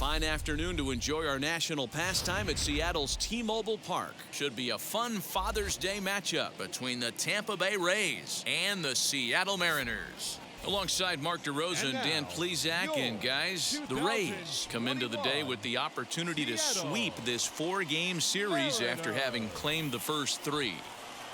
fine afternoon to enjoy our national pastime at Seattle's T-Mobile Park. Should be a fun Father's Day matchup between the Tampa Bay Rays and the Seattle Mariners. Alongside Mark DeRosa and Dan Plesac, and guys, the Rays come into the day with the opportunity to sweep this 4-game series after having claimed the first 3.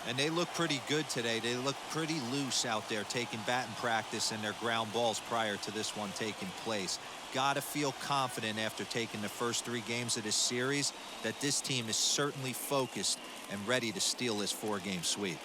And they look pretty good today. They look pretty loose out there, taking batting practice and their ground balls prior to this one taking place. Gotta feel confident after taking the first 3 games of this series that this team is certainly focused and ready to steal this 4-game sweep.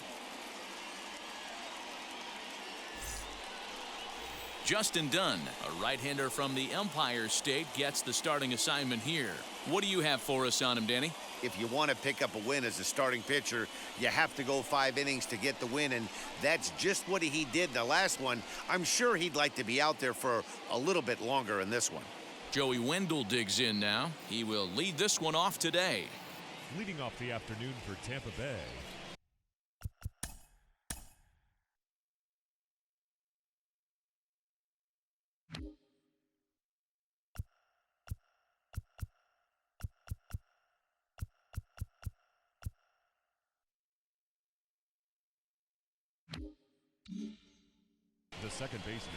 Justin Dunn, a right-hander from the Empire State, gets the starting assignment here. What do you have for us on him, Danny? If you want to pick up a win as a starting pitcher, you have to go 5 innings to get the win, and that's just what he did in the last one. I'm sure he'd like to be out there for a little bit longer in this one. Joey Wendell digs in now. He will lead this one off today. Leading off the afternoon for Tampa Bay, the second baseman,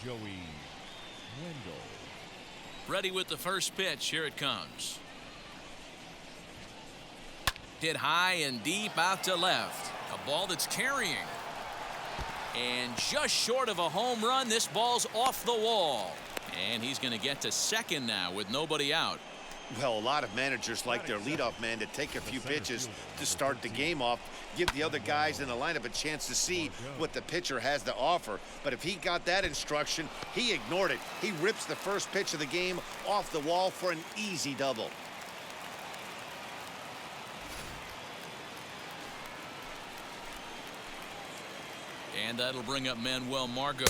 Joey Wendell. Ready with the first pitch. Here it comes. Hit high and deep out to left. A ball that's carrying. And just short of a home run, this ball's off the wall. And he's going to get to second now with nobody out. Well, a lot of managers like their leadoff man to take a few pitches to start the game off, give the other guys in the lineup a chance to see what the pitcher has to offer. But if he got that instruction, he ignored it. He rips the first pitch of the game off the wall for an easy double. And that'll bring up Manuel Margot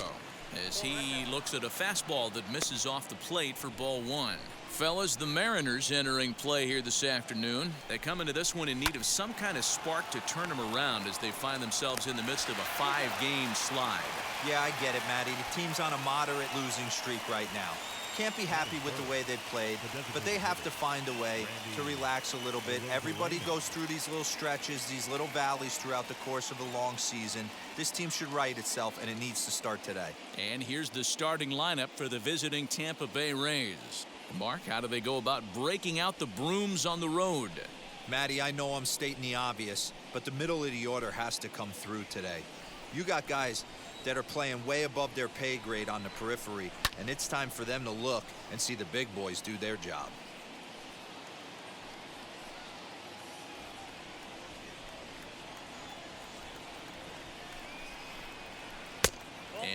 as he looks at a fastball that misses off the plate for ball 1. Fellas, the Mariners entering play here this afternoon. They come into this one in need of some kind of spark to turn them around as they find themselves in the midst of a 5-game slide. Yeah, I get it, Matty. The team's on a moderate losing streak right now. Can't be happy with the way they've played, but they have to find a way to relax a little bit. Everybody goes through these little stretches, these little valleys throughout the course of a long season. This team should right itself, and it needs to start today. And here's the starting lineup for the visiting Tampa Bay Rays. Mark, how do they go about breaking out the brooms on the road? Matty, I know I'm stating the obvious, but the middle of the order has to come through today. You got guys that are playing way above their pay grade on the periphery, and it's time for them to look and see the big boys do their job.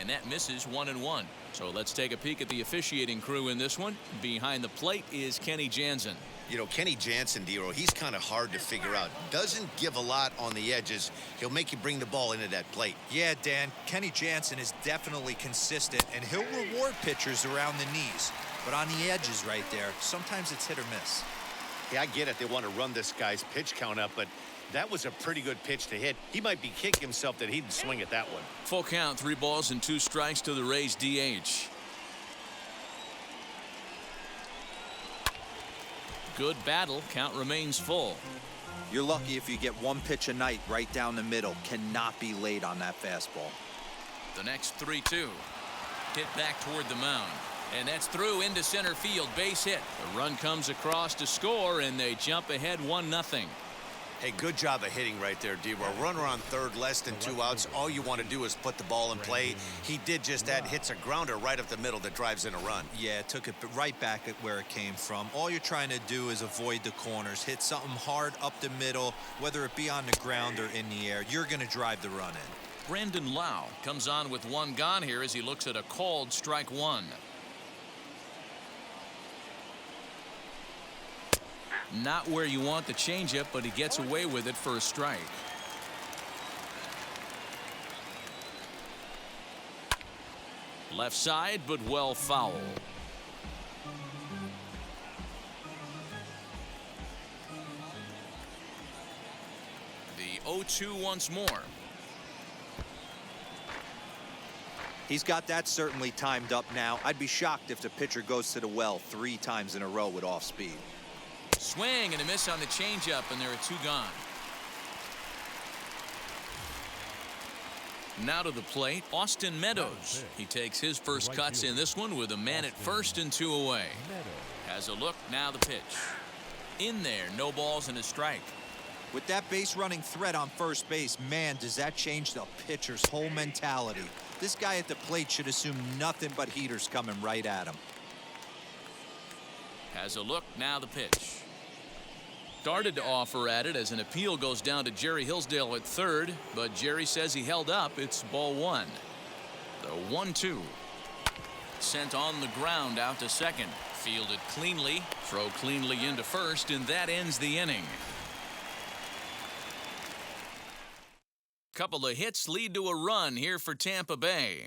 And that misses 1-1. So let's take a peek at the officiating crew in this one. Behind the plate is Kenny Jansen. You know, Kenny Jansen, Dero, he's kind of hard to figure out. Doesn't give a lot on the edges. He'll make you bring the ball into that plate. Yeah, Dan, Kenny Jansen is definitely consistent, and he'll reward pitchers around the knees. But on the edges right there, sometimes it's hit or miss. Yeah, I get it. They want to run this guy's pitch count up, but that was a pretty good pitch to hit. He might be kicking himself that he didn't swing at that one. Full count, 3 balls and 2 strikes to the Rays DH. Good battle. Count remains full. You're lucky if you get 1 pitch a night right down the middle. Cannot be late on that fastball. The next 3-2. Hit back toward the mound. And that's through into center field. Base hit. The run comes across to score, and they jump ahead 1-0. Hey, good job of hitting right there, Dero. Runner on third, less than 2 outs. All you want to do is put the ball in play. He did just that. Hits a grounder right up the middle that drives in a run. Yeah, took it right back at where it came from. All you're trying to do is avoid the corners. Hit something hard up the middle, whether it be on the ground or in the air. You're going to drive the run in. Brandon Lau comes on with 1 gone here as he looks at a called strike 1. Not where you want the changeup, but he gets away with it for a strike. Left side, but well foul. The 0-2 once more. He's got that certainly timed up now. I'd be shocked if the pitcher goes to the well 3 times in a row with off speed. Swing and a miss on the changeup, and there are 2 gone. Now to the plate, Austin Meadows. He takes his first cuts in this one with a man at first and 2 away. Has a look, now the pitch. In there, no balls and a strike. With that base running threat on first base, man, does that change the pitcher's whole mentality. This guy at the plate should assume nothing but heaters coming right at him. Has a look, now the pitch. Started to offer at it as an appeal goes down to Jerry Hillsdale at third, but Jerry says he held up. It's ball 1. The 1-2. Sent on the ground out to second. Fielded cleanly, throw cleanly into first, and that ends the inning. Couple of hits lead to a run here for Tampa Bay.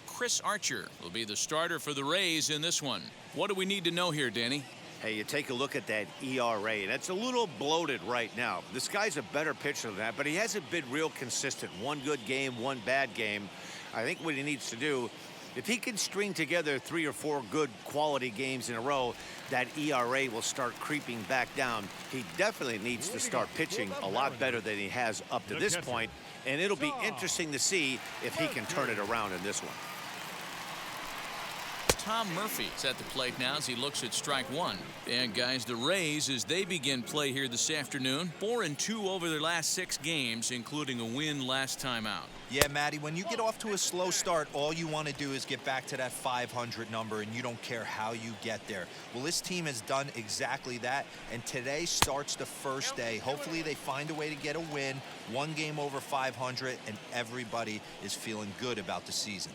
Chris Archer will be the starter for the Rays in this one. What do we need to know here, Danny? Hey, you take a look at that ERA, and it's a little bloated right now. This guy's a better pitcher than that, but he hasn't been real consistent. 1 good game, 1 bad game. I think what he needs to do, if he can string together 3 or 4 good quality games in a row, that ERA will start creeping back down. He definitely needs to start pitching a lot better than he has up to this point, and it'll be interesting to see if he can turn it around in this one. Tom Murphy's at the plate now as he looks at strike 1. And guys, the Rays, as they begin play here this afternoon, 4-2 over their last 6 games, including a win last time out. Yeah, Matty, when you get off to a slow start, all you want to do is get back to that 500 number, and you don't care how you get there. Well, this team has done exactly that, and today starts the first day. Hopefully they find a way to get a win, 1 game over 500, and everybody is feeling good about the season.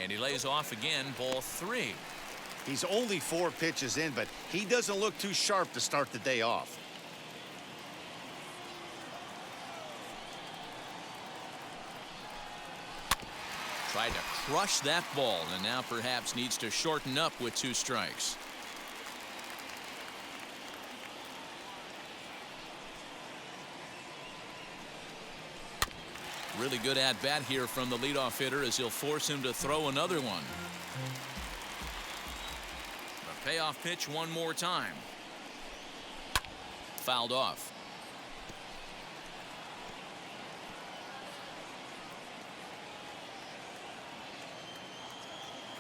And he lays off again, ball 3. He's only 4 pitches in, but he doesn't look too sharp to start the day off. Tried to crush that ball, and now perhaps needs to shorten up with 2 strikes. Really good at-bat here from the leadoff hitter as he'll force him to throw another one. The payoff pitch one more time. Fouled off.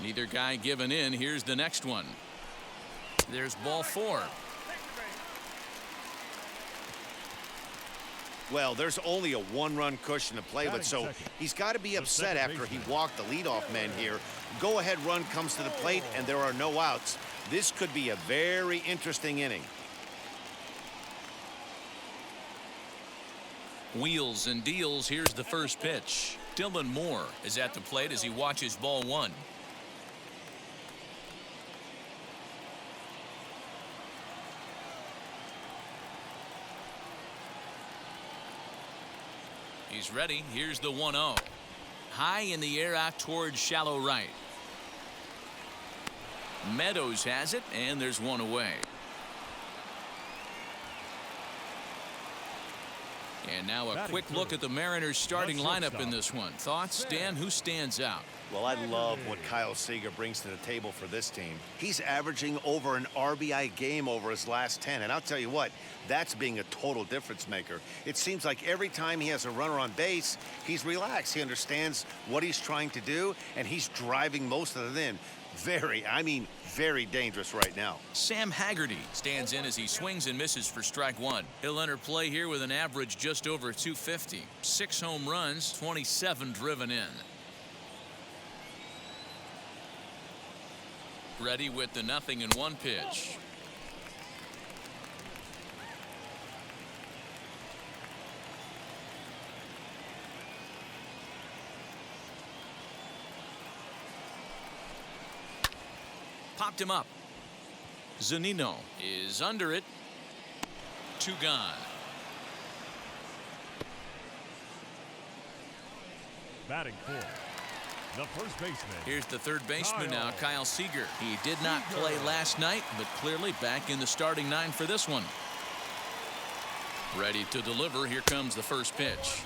Neither guy giving in. Here's the next one. There's ball 4. Well, there's only a 1-run cushion to play with, so he's got to be upset after he walked the leadoff man here. Go-ahead run comes to the plate, and there are no outs. This could be a very interesting inning. Wheels and deals. Here's the first pitch. Dylan Moore is at the plate as he watches ball 1. He's ready. Here's the 1-0. High in the air out towards shallow right. Meadows has it, and there's 1 away. And now a quick look at the Mariners starting lineup in this one. Thoughts, Dan? Who stands out? Well, I love what Kyle Seager brings to the table for this team. He's averaging over an RBI game over his last 10. And I'll tell you what, that's being a total difference maker. It seems like every time he has a runner on base, he's relaxed. He understands what he's trying to do, and he's driving most of it in. Very dangerous right now. Sam Haggerty stands in as he swings and misses for strike 1. He'll enter play here with an average just over 250. 6 home runs, 27 driven in. Ready with the 0-1 pitch. Popped him up. Zunino is under it. 2 gone. Batting 4. The first baseman. Here's the third baseman now, Kyle Kyle Seager. He did not play last night, but clearly back in the starting nine for this one. Ready to deliver. Here comes the first pitch.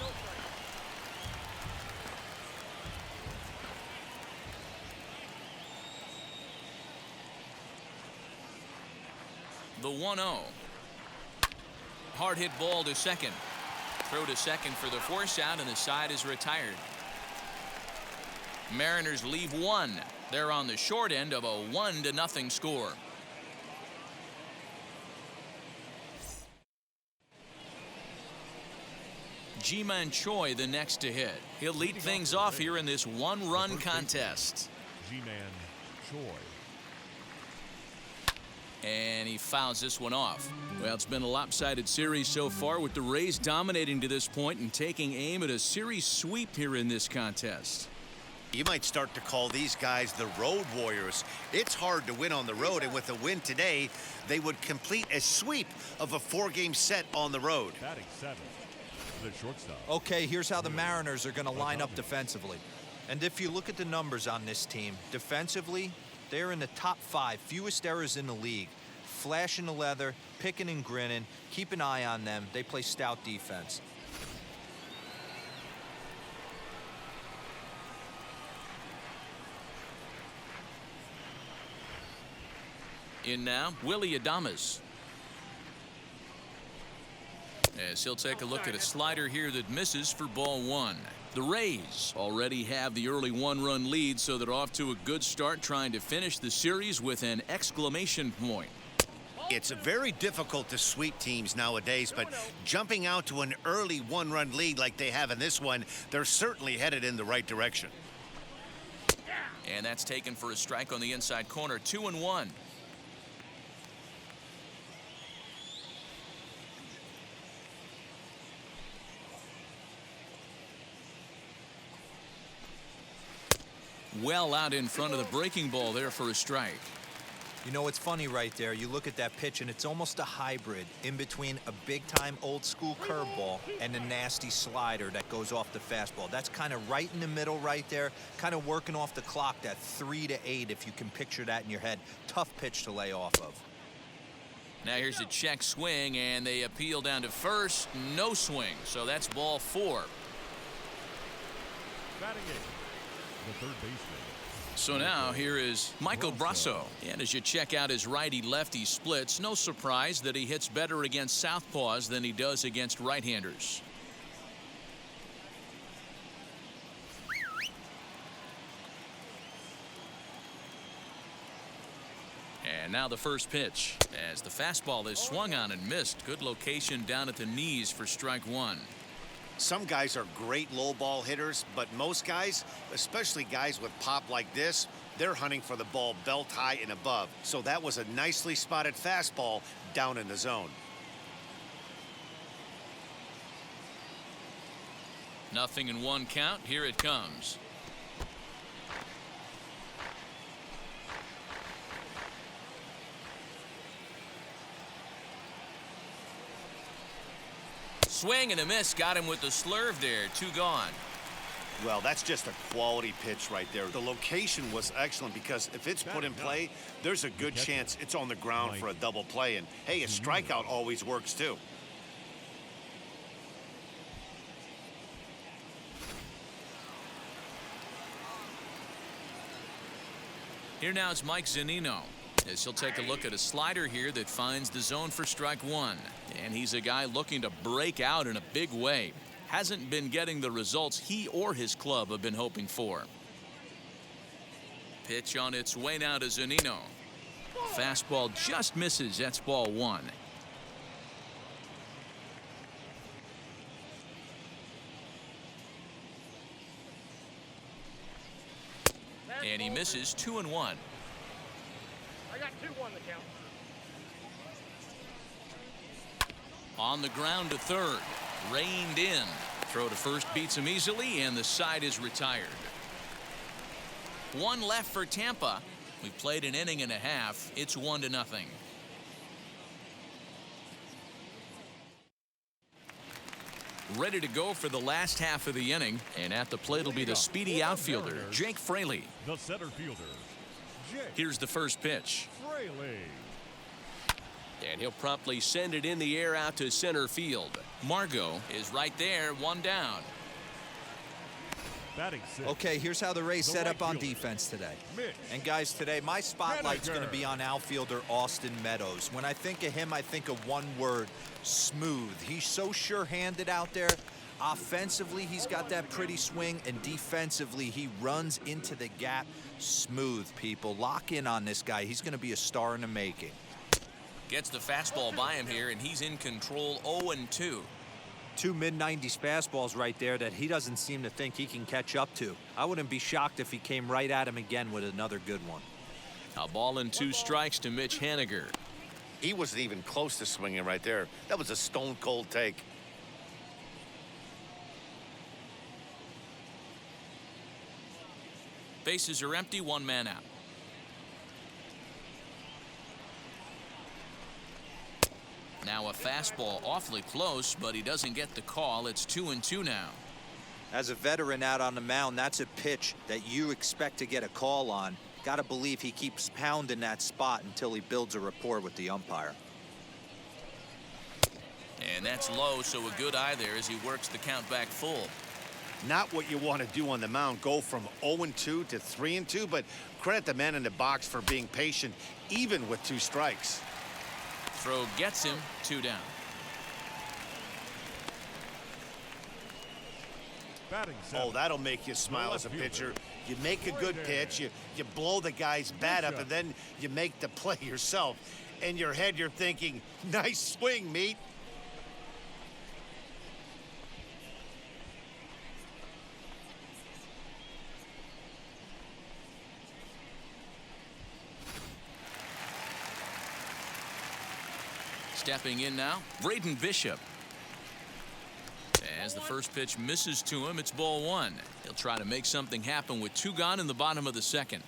The 1-0. Hard hit ball to second. Throw to second for the force out, and the side is retired. Mariners leave one. They're on the short end of a 1-0 score. Ji-Man Choi the next to hit. He'll lead things off here in this one-run contest. Ji-Man Choi. And he fouls this one off. Well, it's been a lopsided series so far, with the Rays dominating to this point and taking aim at a series sweep here in this contest. You might start to call these guys the road warriors. It's hard to win on the road, and with a win today, they would complete a sweep of a 4-game set on the road. Batting seventh, the shortstop. Okay, here's how the Mariners are going to line up defensively. And if you look at the numbers on this team, defensively, they're in the top 5, fewest errors in the league. Flashing the leather, picking and grinning. Keep an eye on them. They play stout defense. In now, Willie Adames. As he'll take a look at a slider here that misses for ball one. The Rays already have the early 1-run lead, so they're off to a good start, trying to finish the series with an exclamation point. It's very difficult to sweep teams nowadays, but jumping out to an early 1-run lead like they have in this one, they're certainly headed in the right direction. And that's taken for a strike on the inside corner. 2-1. Well out in front of the breaking ball there for a strike. You know, it's funny right there. You look at that pitch, and it's almost a hybrid in between a big-time old-school curveball and a nasty slider that goes off the fastball. That's kind of right in the middle right there, kind of working off the clock, that 3 to 8, if you can picture that in your head. Tough pitch to lay off of. Now here's a check swing, and they appeal down to first. No swing, so that's ball 4. Batting eighth, the third baseman. So now here is Michael Brasso. And as you check out his righty-lefty splits, no surprise that he hits better against southpaws than he does against right-handers. And now the first pitch, as the fastball is swung on and missed. Good location down at the knees for strike one. Some guys are great low ball hitters, but most guys, especially guys with pop like this, they're hunting for the ball belt high and above. So that was a nicely spotted fastball down in the zone. Nothing in one count. Here it comes. Swing and a miss. Got him with the slurve there. 2 gone. Well, that's just a quality pitch right there. The location was excellent, because if it's put in play, there's a good chance it's on the ground for a double play. And hey, a strikeout always works too. Here now is Mike Zunino, as he'll take a look at a slider here that finds the zone for strike one. And he's a guy looking to break out in a big way. Hasn't been getting the results he or his club have been hoping for. Pitch on its way now to Zunino. Fastball just misses. That's ball 1. And he misses. 2-1. I got 2-1 the count. On the ground to third. Reined in. Throw to first beats him easily, and the side is retired. 1 left for Tampa. We've played an inning and a half. It's 1-0. Ready to go for the last half of the inning, and at the plate will be the speedy outfielder, Jake Fraley. The center fielder, Jake Here's the first pitch. Fraley. And he'll promptly send it in the air out to center field. Margot is right there, one down. Batting sixth. Okay, here's how the Rays set up on defense today. And guys, today my spotlight's going to be on outfielder Austin Meadows. When I think of him, I think of one word: smooth. He's so sure-handed out there. Offensively, he's got that pretty swing, and defensively, he runs into the gap. Smooth, people. Lock in on this guy. He's going to be a star in the making. Gets the fastball by him here, and he's in control. 0-2. Two mid-90s fastballs right there that he doesn't seem to think he can catch up to. I wouldn't be shocked if he came right at him again with another good one. A ball and 2 strikes to Mitch Haniger. He wasn't even close to swinging right there. That was a stone-cold take. Bases are empty, 1 man out. Now a fastball awfully close, but he doesn't get the call. It's 2-2 now. As a veteran out on the mound, that's a pitch that you expect to get a call on. Got to believe he keeps pounding that spot until he builds a rapport with the umpire. And that's low, so a good eye there as he works the count back full. Not what you want to do on the mound, go from 0-2 to 3-2, but credit the man in the box for being patient, even with 2 strikes. Throw gets him, 2 down. Batting Oh, seventh. that'll make you smile as a pitcher. You make a good pitch, you blow the guy's bat up, and then you make the play yourself. In your head, you're thinking, nice swing, meat. Stepping in now, Braden Bishop. As the first pitch misses to him, it's ball 1. He'll try to make something happen with 2 gone in the bottom of the second.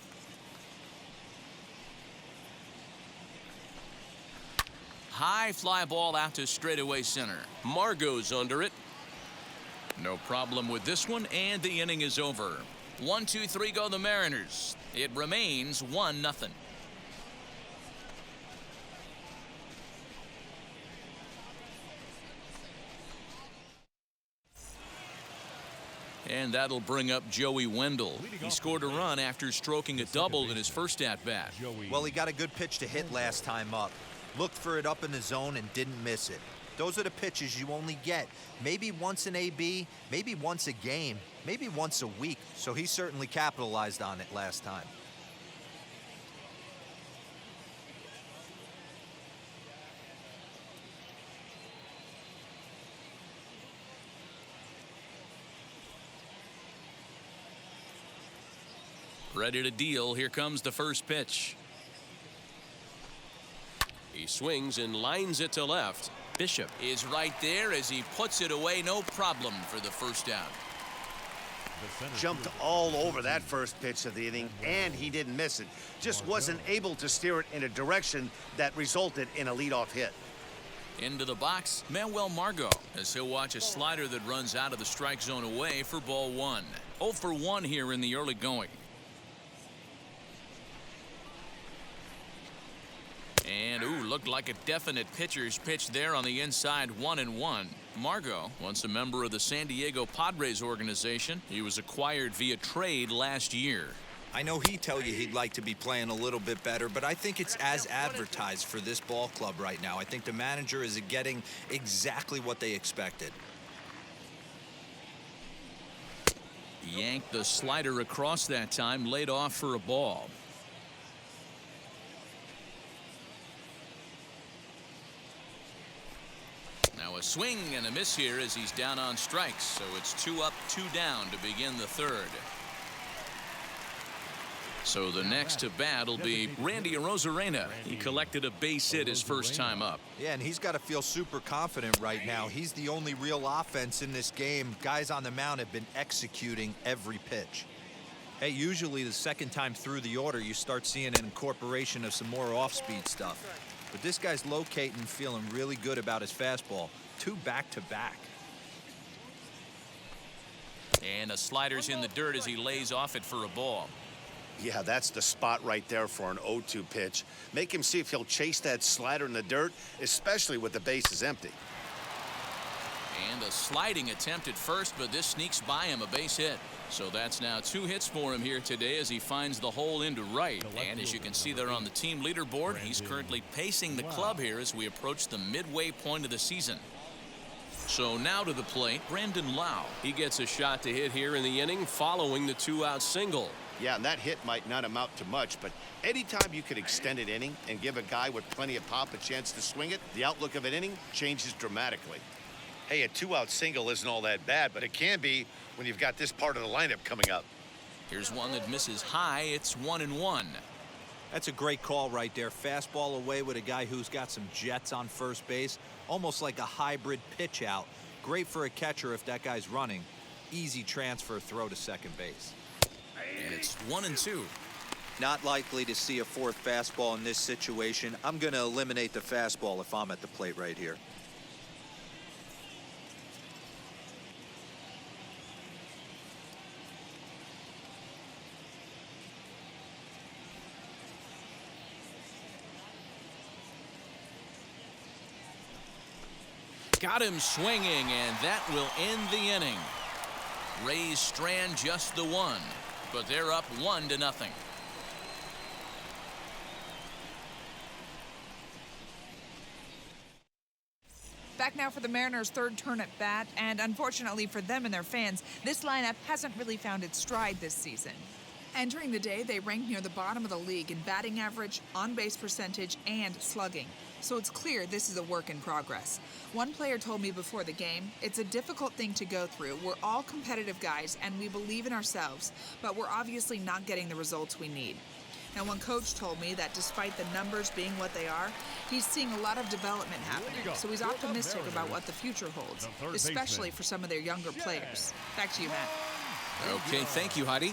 High fly ball out to straightaway center. Margot's under it. No problem with this one, and the inning is over. 1-2-3 go the Mariners. It remains 1-0. And that'll bring up Joey Wendell. He scored a run after stroking a double in his first at-bat. Well, he got a good pitch to hit last time up. Looked for it up in the zone and didn't miss it. Those are the pitches you only get maybe once in AB, maybe once a game, maybe once a week. So he certainly capitalized on it last time. Ready to deal. Here comes the first pitch. He swings and lines it to left. Bishop is right there as he puts it away. No problem for the first down. Jumped all over that first pitch of the inning, and he didn't miss it. Just wasn't able to steer it in a direction that resulted in a leadoff hit. Into the box, Manuel Margot, as he'll watch a slider that runs out of the strike zone away for ball 1. 0 for 1 here in the early going. And, looked like a definite pitcher's pitch there on the inside, 1-1. Margot, once a member of the San Diego Padres organization. He was acquired via trade last year. I know he'd tell you he'd like to be playing a little bit better, but I think it's as advertised for this ball club right now. I think the manager is getting exactly what they expected. Yanked the slider across that time, laid off for a ball. Now a swing and a miss here as he's down on strikes. So it's 2 up, 2 down to begin the third. So the next to bat will be Randy Arozarena. He collected a base hit his first time up. Yeah, and he's got to feel super confident right now. He's the only real offense in this game. Guys on the mound have been executing every pitch. Hey, usually the second time through the order, you start seeing an incorporation of some more off-speed stuff. But this guy's locating, feeling really good about his fastball. 2 back-to-back. And the slider's in the dirt as he lays off it for a ball. Yeah, that's the spot right there for an 0-2 pitch. Make him see if he'll chase that slider in the dirt, especially with the bases empty. And a sliding attempt at first, but this sneaks by him, a base hit. So that's now 2 hits for him here today as he finds the hole into right. And as you can see there on the team leaderboard, he's currently pacing the club here as we approach the midway point of the season. So now to the plate, Brandon Lau. He gets a shot to hit here in the inning following the 2-out single. Yeah, and that hit might not amount to much, but anytime you can extend an inning and give a guy with plenty of pop a chance to swing it, the outlook of an inning changes dramatically. Hey, a 2-out single isn't all that bad, but it can be when you've got this part of the lineup coming up. Here's one that misses high. It's 1-1. That's a great call right there. Fastball away with a guy who's got some jets on first base. Almost like a hybrid pitch out. Great for a catcher if that guy's running. Easy transfer throw to second base. And it's 1-2. Not likely to see a fourth fastball in this situation. I'm going to eliminate the fastball if I'm at the plate right here. Got him swinging, and that will end the inning. Rays strand just the one, but they're up 1-0. Back now for the Mariners' third turn at bat, and unfortunately for them and their fans, this lineup hasn't really found its stride this season. Entering the day, they ranked near the bottom of the league in batting average, on-base percentage, and slugging. So it's clear this is a work in progress. One player told me before the game, it's a difficult thing to go through. We're all competitive guys, and we believe in ourselves, but we're obviously not getting the results we need. Now, one coach told me that despite the numbers being what they are, he's seeing a lot of development happening, so he's optimistic about what the future holds, especially for some of their younger players. Back to you, Matt. Okay, thank you, Heidi.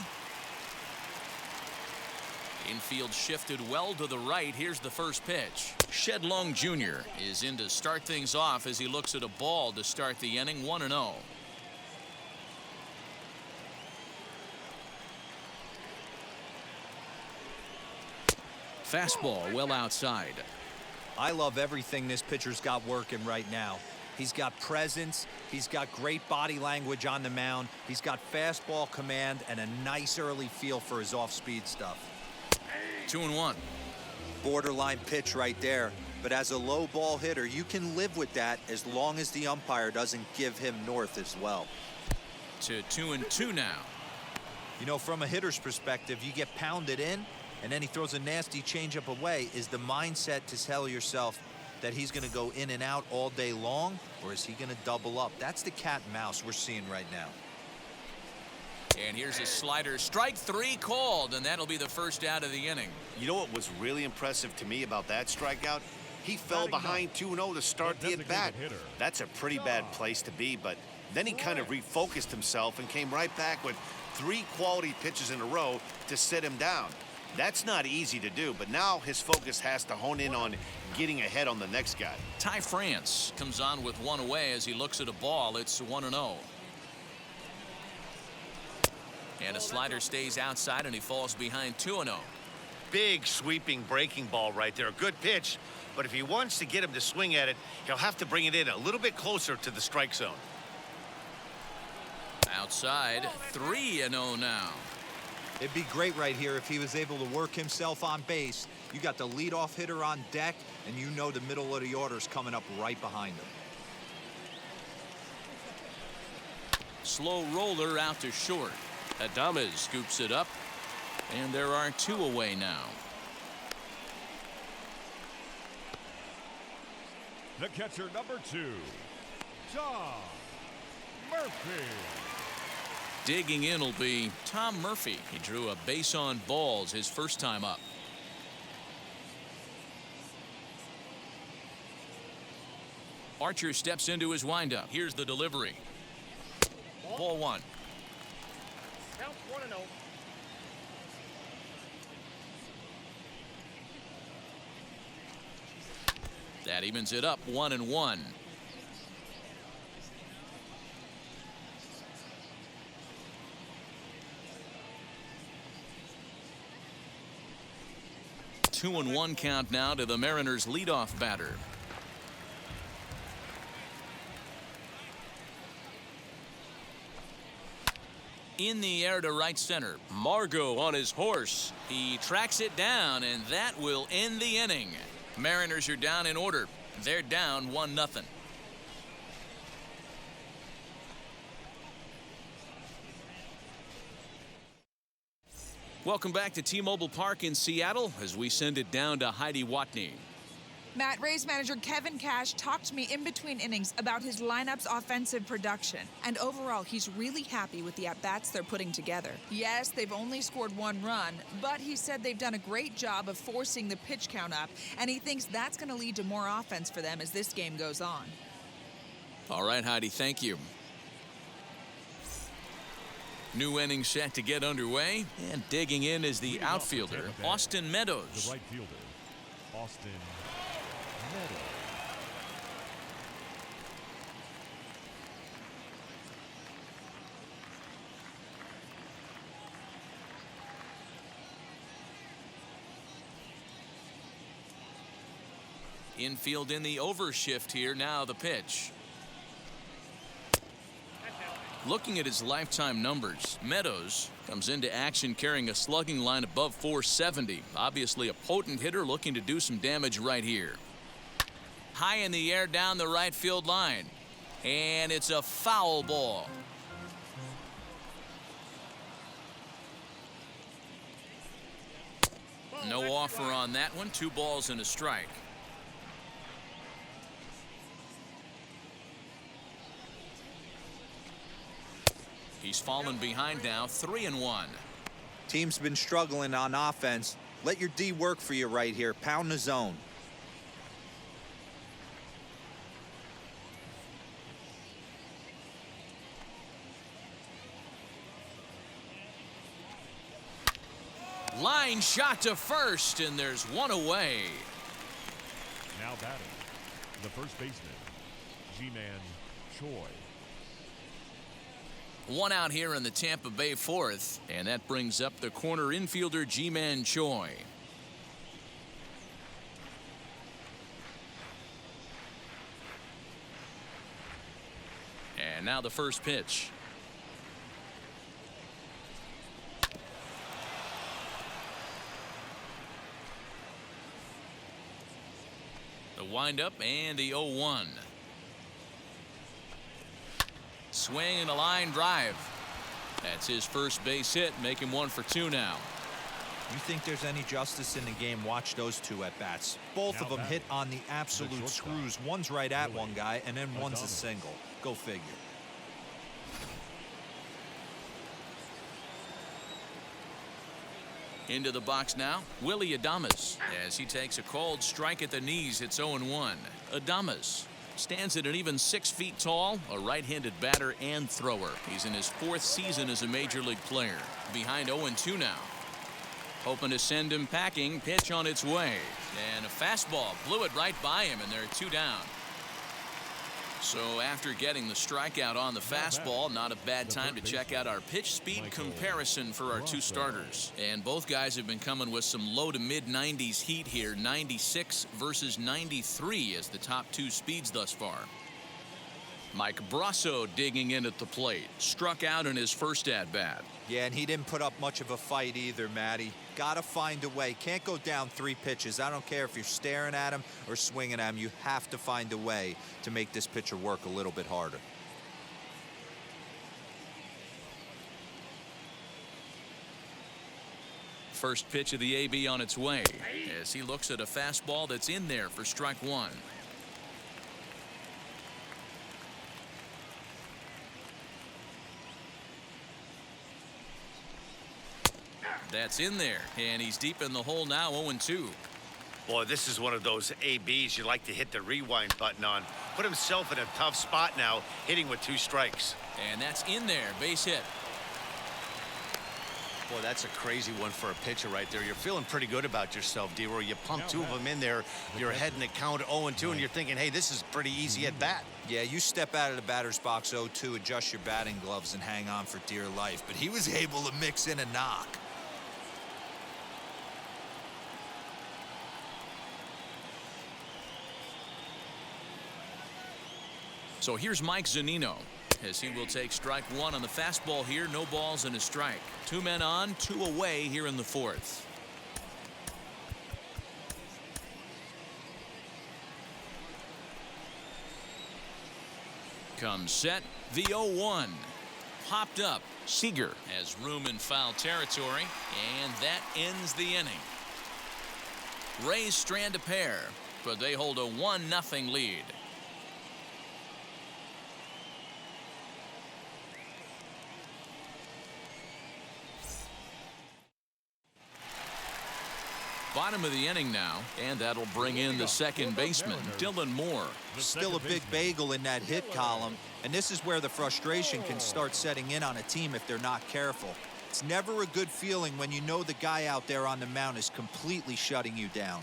Infield shifted well to the right. Here's the first pitch. Shed Long Jr. is in to start things off as he looks at a ball to start the inning. 1-0. Fastball well outside. I love everything this pitcher's got working right now. He's got presence, he's got great body language on the mound, he's got fastball command and a nice early feel for his off-speed stuff. 2-1. Borderline pitch right there, but as a low ball hitter, you can live with that as long as the umpire doesn't give him north as well. To 2-2 now. You know, from a hitter's perspective, you get pounded in, and then he throws a nasty changeup away. Is the mindset to tell yourself that he's going to go in and out all day long, or is he going to double up? That's the cat and mouse we're seeing right now. And here's a slider. Strike 3 called, and that'll be the first out of the inning. You know what was really impressive to me about that strikeout? He fell behind 2-0 to start the at-bat. That's a pretty bad place to be, but then he kind of refocused himself and came right back with 3 quality pitches in a row to sit him down. That's not easy to do, but now his focus has to hone in on getting ahead on the next guy. Ty France comes on with one away as he looks at a ball. It's 1-0. And a slider stays outside, and he falls behind 2-0. Big sweeping breaking ball right there. Good pitch, but if he wants to get him to swing at it, he'll have to bring it in a little bit closer to the strike zone. Outside, 3-0 now. It'd be great right here if he was able to work himself on base. You got the leadoff hitter on deck, and you know the middle of the order's coming up right behind him. Slow roller out to short. Adames scoops it up, and there are 2 away now. The catcher, number 2, Tom Murphy. Digging in will be Tom Murphy. He drew a base on balls his first time up. Archer steps into his windup. Here's the delivery. Ball 1. Count 1-0. That evens it up 1-1. 2-1 count now to the Mariners leadoff batter. In the air to right center. Margot on his horse. He tracks it down, and that will end the inning. Mariners are down in order. They're down 1-0. Welcome back to T-Mobile Park in Seattle as we send it down to Heidi Watney. Matt, Rays manager Kevin Cash talked to me in between innings about his lineup's offensive production. And overall, he's really happy with the at-bats they're putting together. Yes, they've only scored 1 run, but he said they've done a great job of forcing the pitch count up, and he thinks that's going to lead to more offense for them as this game goes on. All right, Heidi, thank you. New inning set to get underway, and digging in is the outfielder, Austin Meadows. The right fielder, Austin Meadows. Infield in the overshift here. Now the pitch. Looking at his lifetime numbers, Meadows comes into action carrying a slugging line above 470. Obviously a potent hitter looking to do some damage right here. High in the air down the right field line. And it's a foul ball. No offer on that one. 2 balls and a strike. He's fallen behind now, 3-1. Team's been struggling on offense. Let your D work for you right here. Pound the zone. Line shot to first, and there's 1 away. Now batting, the first baseman, G-Man Choi. 1 out here in the Tampa Bay 4th, and that brings up the corner infielder G-Man Choi. And now the first pitch. The windup and the 0-1. Swing and a line drive. That's his first base hit, making 1 for 2 now. You think there's any justice in the game? Watch those 2 at bats. Both of them hit on the absolute screws. One's right at one guy, and then one's a single. Go figure. Into the box now, Willie Adames, as he takes a called strike at the knees. It's 0-1. Adames stands at an even 6 feet tall, a right-handed batter and thrower. He's in his 4th season as a major league player. Behind 0-2 now. Hoping to send him packing. Pitch on its way. And a fastball blew it right by him, and there are 2 down. So after getting the strikeout on the fastball, not a bad time to check out our pitch speed comparison for our 2 starters. And both guys have been coming with some low to mid 90s heat here. 96 versus 93 as the top 2 speeds thus far. Mike Brasso digging in at the plate. Struck out in his first at bat. Yeah, and he didn't put up much of a fight either, Matty. Gotta find a way. Can't go down 3 pitches. I don't care if you're staring at him or swinging at him. You have to find a way to make this pitcher work a little bit harder. First pitch of the AB on its way as he looks at a fastball that's in there for strike 1. That's in there, and he's deep in the hole now, 0-2. Boy, this is one of those ABs you like to hit the rewind button on. Put himself in a tough spot now, hitting with 2 strikes. And that's in there, base hit. Boy, that's a crazy one for a pitcher right there. You're feeling pretty good about yourself, D-Roy. You pump 2 of them in there. You're heading the count 0-2, and you're thinking, hey, this is pretty easy at bat. Yeah, you step out of the batter's box 0-2, adjust your batting gloves, and hang on for dear life. But he was able to mix in a knock. So here's Mike Zunino, as he will take strike one on the fastball here. No balls and a strike. 2 men on, 2 away here in the 4th. Comes set, the 0-1. Popped up. Seager has room in foul territory, and that ends the inning. Rays strand a pair, but they hold a 1-0 lead. Bottom of the inning now, and that'll bring in the second baseman, Dylan Moore. Still a big bagel in that hit column, and this is where the frustration can start setting in on a team if they're not careful. It's never a good feeling when you know the guy out there on the mound is completely shutting you down.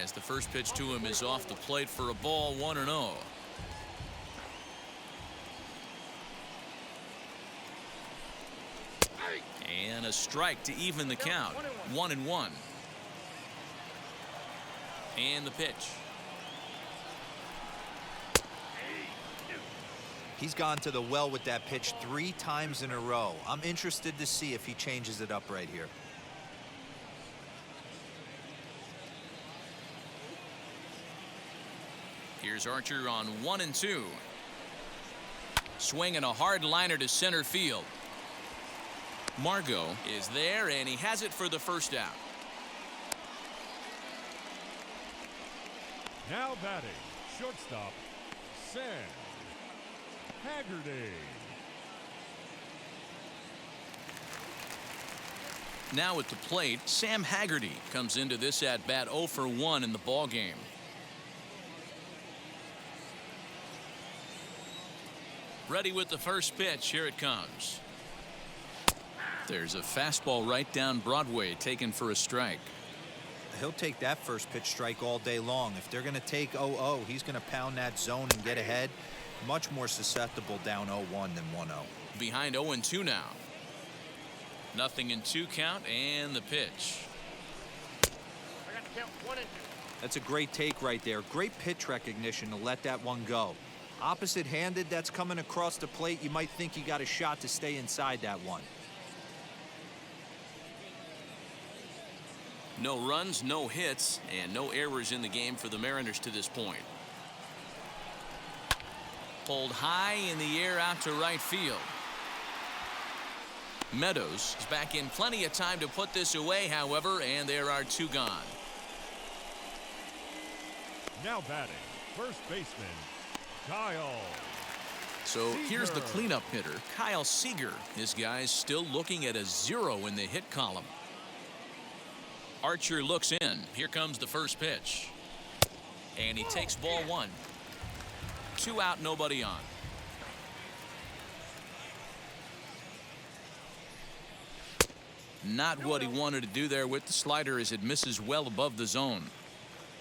As the first pitch to him is off the plate for a ball, 1-0. And a strike to even the count. 1-1. And the pitch. He's gone to the well with that pitch 3 times in a row. I'm interested to see if he changes it up right here. Here's Archer on 1-2. Swinging a hard liner to center field. Margot is there, and he has it for the first out. Now batting, shortstop, Sam Haggerty. Now at the plate, Sam Haggerty comes into this at-bat 0 for 1 in the ballgame. Ready with the first pitch. Here it comes. There's a fastball right down Broadway, taken for a strike. He'll take that first pitch strike all day long. If they're going to take 0-0, he's going to pound that zone and get ahead. Much more susceptible down 0-1 than 1-0. Behind 0-2 now. 0-2 count, and the pitch. I got to count 1 and 2. That's a great take right there. Great pitch recognition to let that one go. Opposite-handed, that's coming across the plate. You might think you got a shot to stay inside that one. No runs, no hits, and no errors in the game for the Mariners to this point. Pulled high in the air out to right field. Meadows is back in plenty of time to put this away, however, and there are 2 gone. Now batting, first baseman, Kyle. So here's the cleanup hitter, Kyle Seager. This guy's still looking at a 0 in the hit column. Archer looks in. Here comes the first pitch. And he takes ball 1. 2 out, nobody on. Not what he wanted to do there with the slider, as it misses well above the zone.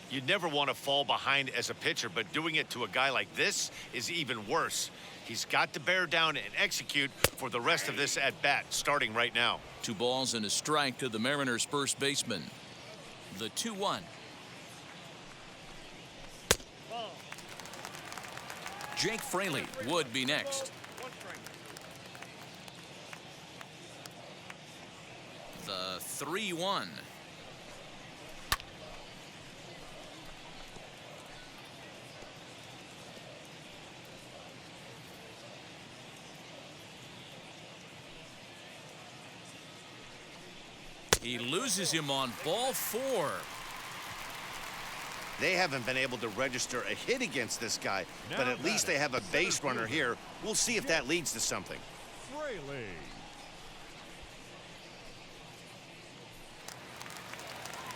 You'd never want to fall behind as a pitcher, but doing it to a guy like this is even worse. He's got to bear down and execute for the rest of this at-bat, starting right now. 2 balls and a strike to the Mariners' first baseman. The 2-1. Jake Fraley would be next. 1 strike. The 3-1. He loses him on ball 4. They haven't been able to register a hit against this guy, but at least they have a base runner here. We'll see if that leads to something. Fraley.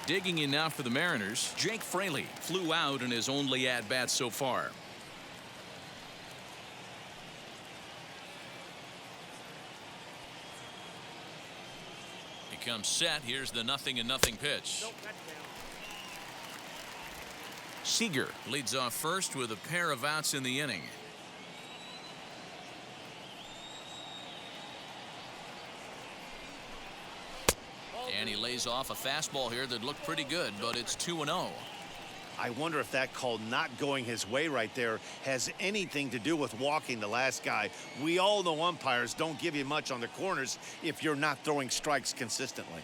Digging in now for the Mariners, Jake Fraley flew out in his only at-bat so far. He comes set. Here's the 0-0 pitch. Nope, that's down. Seager leads off first with a pair of outs in the inning. And he lays off a fastball here that looked pretty good, but it's 2-0. I wonder if that call not going his way right there has anything to do with walking the last guy. We all know umpires don't give you much on the corners if you're not throwing strikes consistently.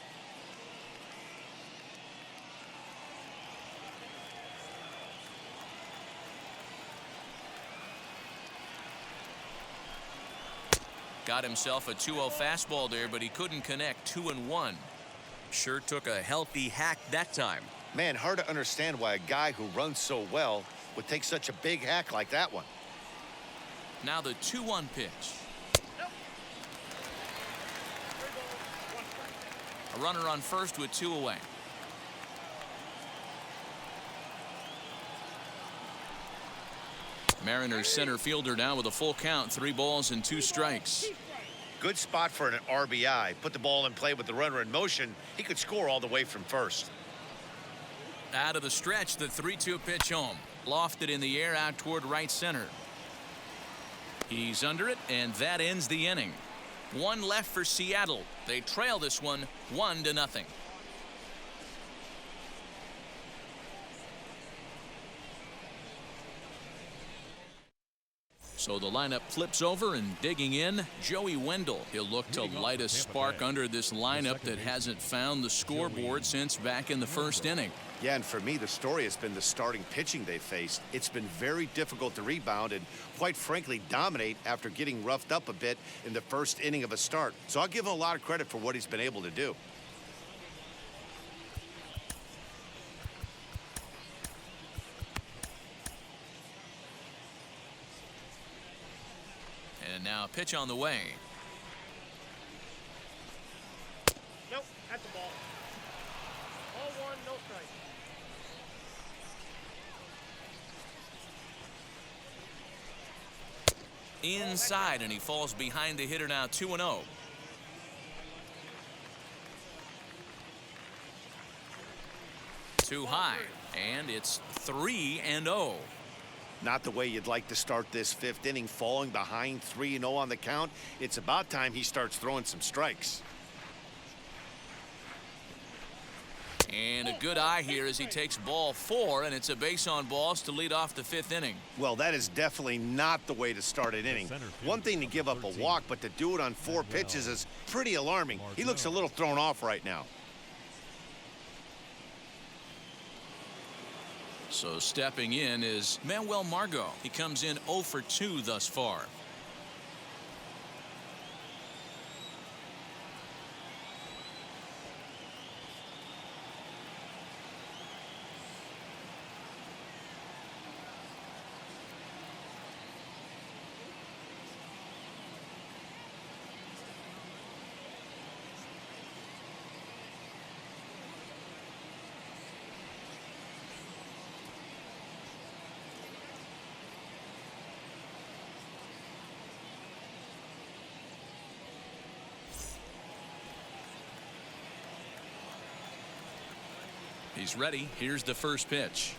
Got himself a 2-0 fastball there, but he couldn't connect. 2-1. Sure took a healthy hack that time. Man, hard to understand why a guy who runs so well would take such a big hack like that one. Now the 2-1 pitch. A runner on first with 2 away. Mariners center fielder now with a full count, 3 balls and 2 strikes. Good spot for an RBI. Put the ball in play with the runner in motion. He could score all the way from first. Out of the stretch, the 3-2 pitch home. Lofted in the air out toward right center. He's under it, and that ends the inning. 1 left for Seattle. They trail this one 1-0. So the lineup flips over, and digging in, Joey Wendell. He'll look to light a spark under this lineup that hasn't found the scoreboard since back in the first inning. Yeah, and for me, the story has been the starting pitching they faced. It's been very difficult to rebound and, quite frankly, dominate after getting roughed up a bit in the first inning of a start. So I'll give him a lot of credit for what he's been able to do. And now a pitch on the way. Nope, that's a ball. Ball 1, no strike. Inside, and he falls behind the hitter now. 2-0. Too high, and it's 3-0. Not the way you'd like to start this 5th inning, falling behind 3-0 on the count. It's about time he starts throwing some strikes. And a good eye here as he takes ball 4, and it's a base on balls to lead off the 5th inning. Well, that is definitely not the way to start an inning. One thing to give up a walk, but to do it on 4 pitches is pretty alarming. He looks a little thrown off right now. So stepping in is Manuel Margot. He comes in 0 for 2 thus far. He's ready. Here's the first pitch.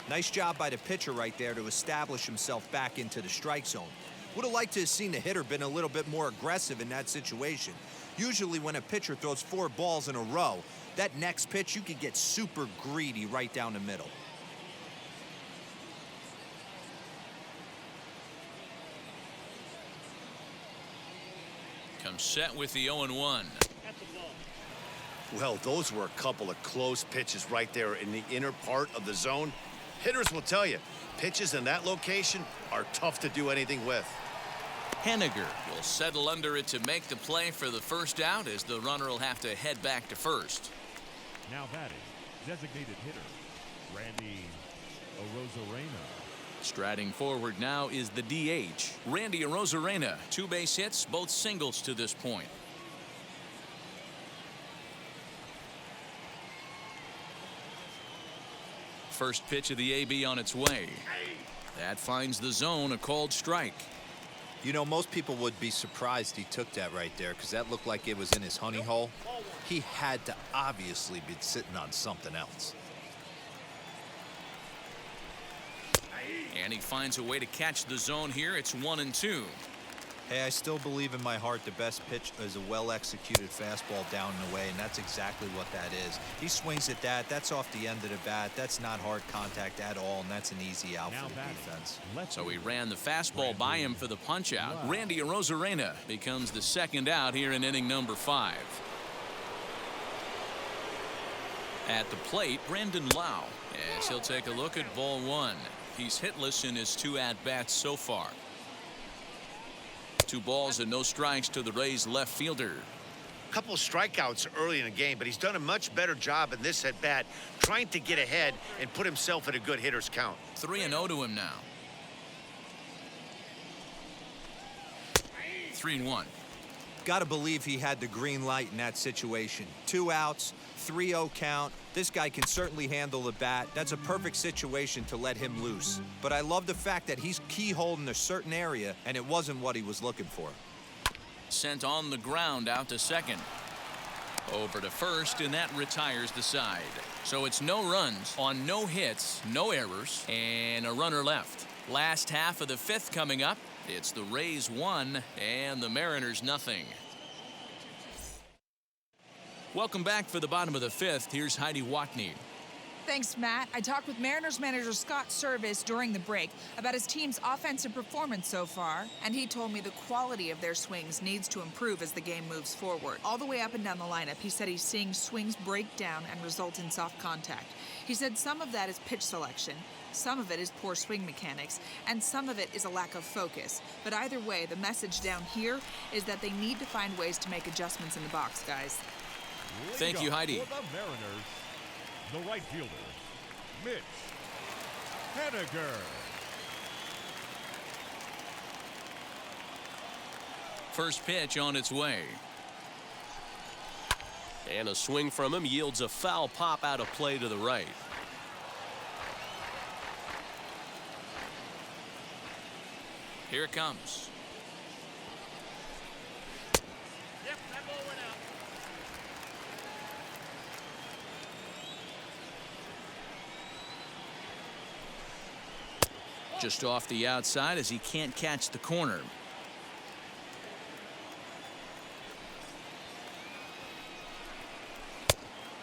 Nice job by the pitcher right there to establish himself back into the strike zone. Would have liked to have seen the hitter been a little bit more aggressive in that situation. Usually when a pitcher throws 4 balls in a row, that next pitch you could get super greedy right down the middle. Comes set with the 0-1. Well, those were a couple of close pitches right there in the inner part of the zone. Hitters will tell you, pitches in that location are tough to do anything with. Henniger will settle under it to make the play for the first out, as the runner will have to head back to first. Now batting, designated hitter, Randy Arozarena. Striding forward now is the DH, Randy Arozarena. 2 base hits, both singles to this point. First pitch of the AB on its way. That finds the zone, a called strike. You know, most people would be surprised he took that right there because that looked like it was in his honey hole. He had to obviously be sitting on something else. And he finds a way to catch the zone here. It's 1-2. Hey, I still believe in my heart the best pitch is a well-executed fastball down and away, and that's exactly what that is. He swings at that. That's off the end of the bat. That's not hard contact at all, and that's an easy out for the defense. So he ran the fastball by him for the punch-out. Randy Arozarena becomes the second out here in inning number 5. At the plate, Brandon Lau, as he'll take a look at ball 1. He's hitless in his 2 at-bats so far. 2 balls and no strikes to the Rays left fielder. A couple of strikeouts early in the game, but he's done a much better job in this at-bat trying to get ahead and put himself in a good hitter's count. 3-0 to him now. 3-1. Got to believe he had the green light in that situation. 2 outs, 3-0 count. This guy can certainly handle the bat. That's a perfect situation to let him loose. But I love the fact that he's keyholding a certain area, and it wasn't what he was looking for. Sent on the ground out to second. Over to first, and that retires the side. So it's no runs on no hits, no errors, and a runner left. Last half of the 5th coming up. It's the Rays 1 and the Mariners nothing. Welcome back for the bottom of the 5th. Here's Heidi Watney. Thanks, Matt. I talked with Mariners manager Scott Service during the break about his team's offensive performance so far, and he told me the quality of their swings needs to improve as the game moves forward. All the way up and down the lineup, he said he's seeing swings break down and result in soft contact. He said some of that is pitch selection, some of it is poor swing mechanics, and some of it is a lack of focus. But either way, the message down here is that they need to find ways to make adjustments in the box, guys. Thank you, Heidi. For the Mariners, the right fielder, Mitch Henniger. First pitch on its way. And a swing from him yields a foul pop out of play to the right. Here it comes. Yep, that ball went out. Just off the outside as he can't catch the corner.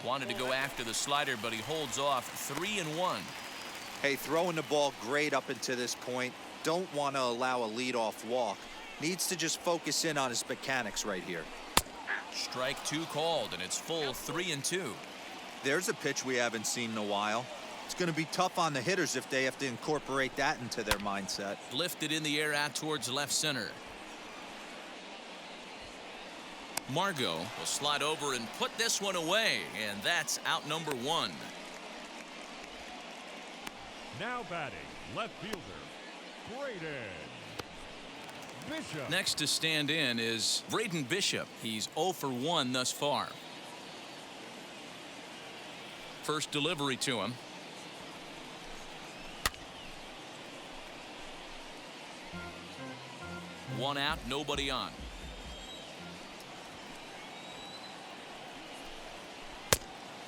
Wanted to go after the slider, but he holds off. 3-1. Hey, throwing the ball great up until this point. Don't want to allow a leadoff walk. Needs to just focus in on his mechanics right here. Strike 2 called, and it's full 3-2. There's a pitch we haven't seen in a while. It's going to be tough on the hitters if they have to incorporate that into their mindset. Lifted in the air out towards left center. Margot will slide over and put this one away, and that's out number 1. Now batting, left fielder, Braden Bishop. Next to stand in is Braden Bishop. He's 0 for 1 thus far. First delivery to him. One out, nobody on.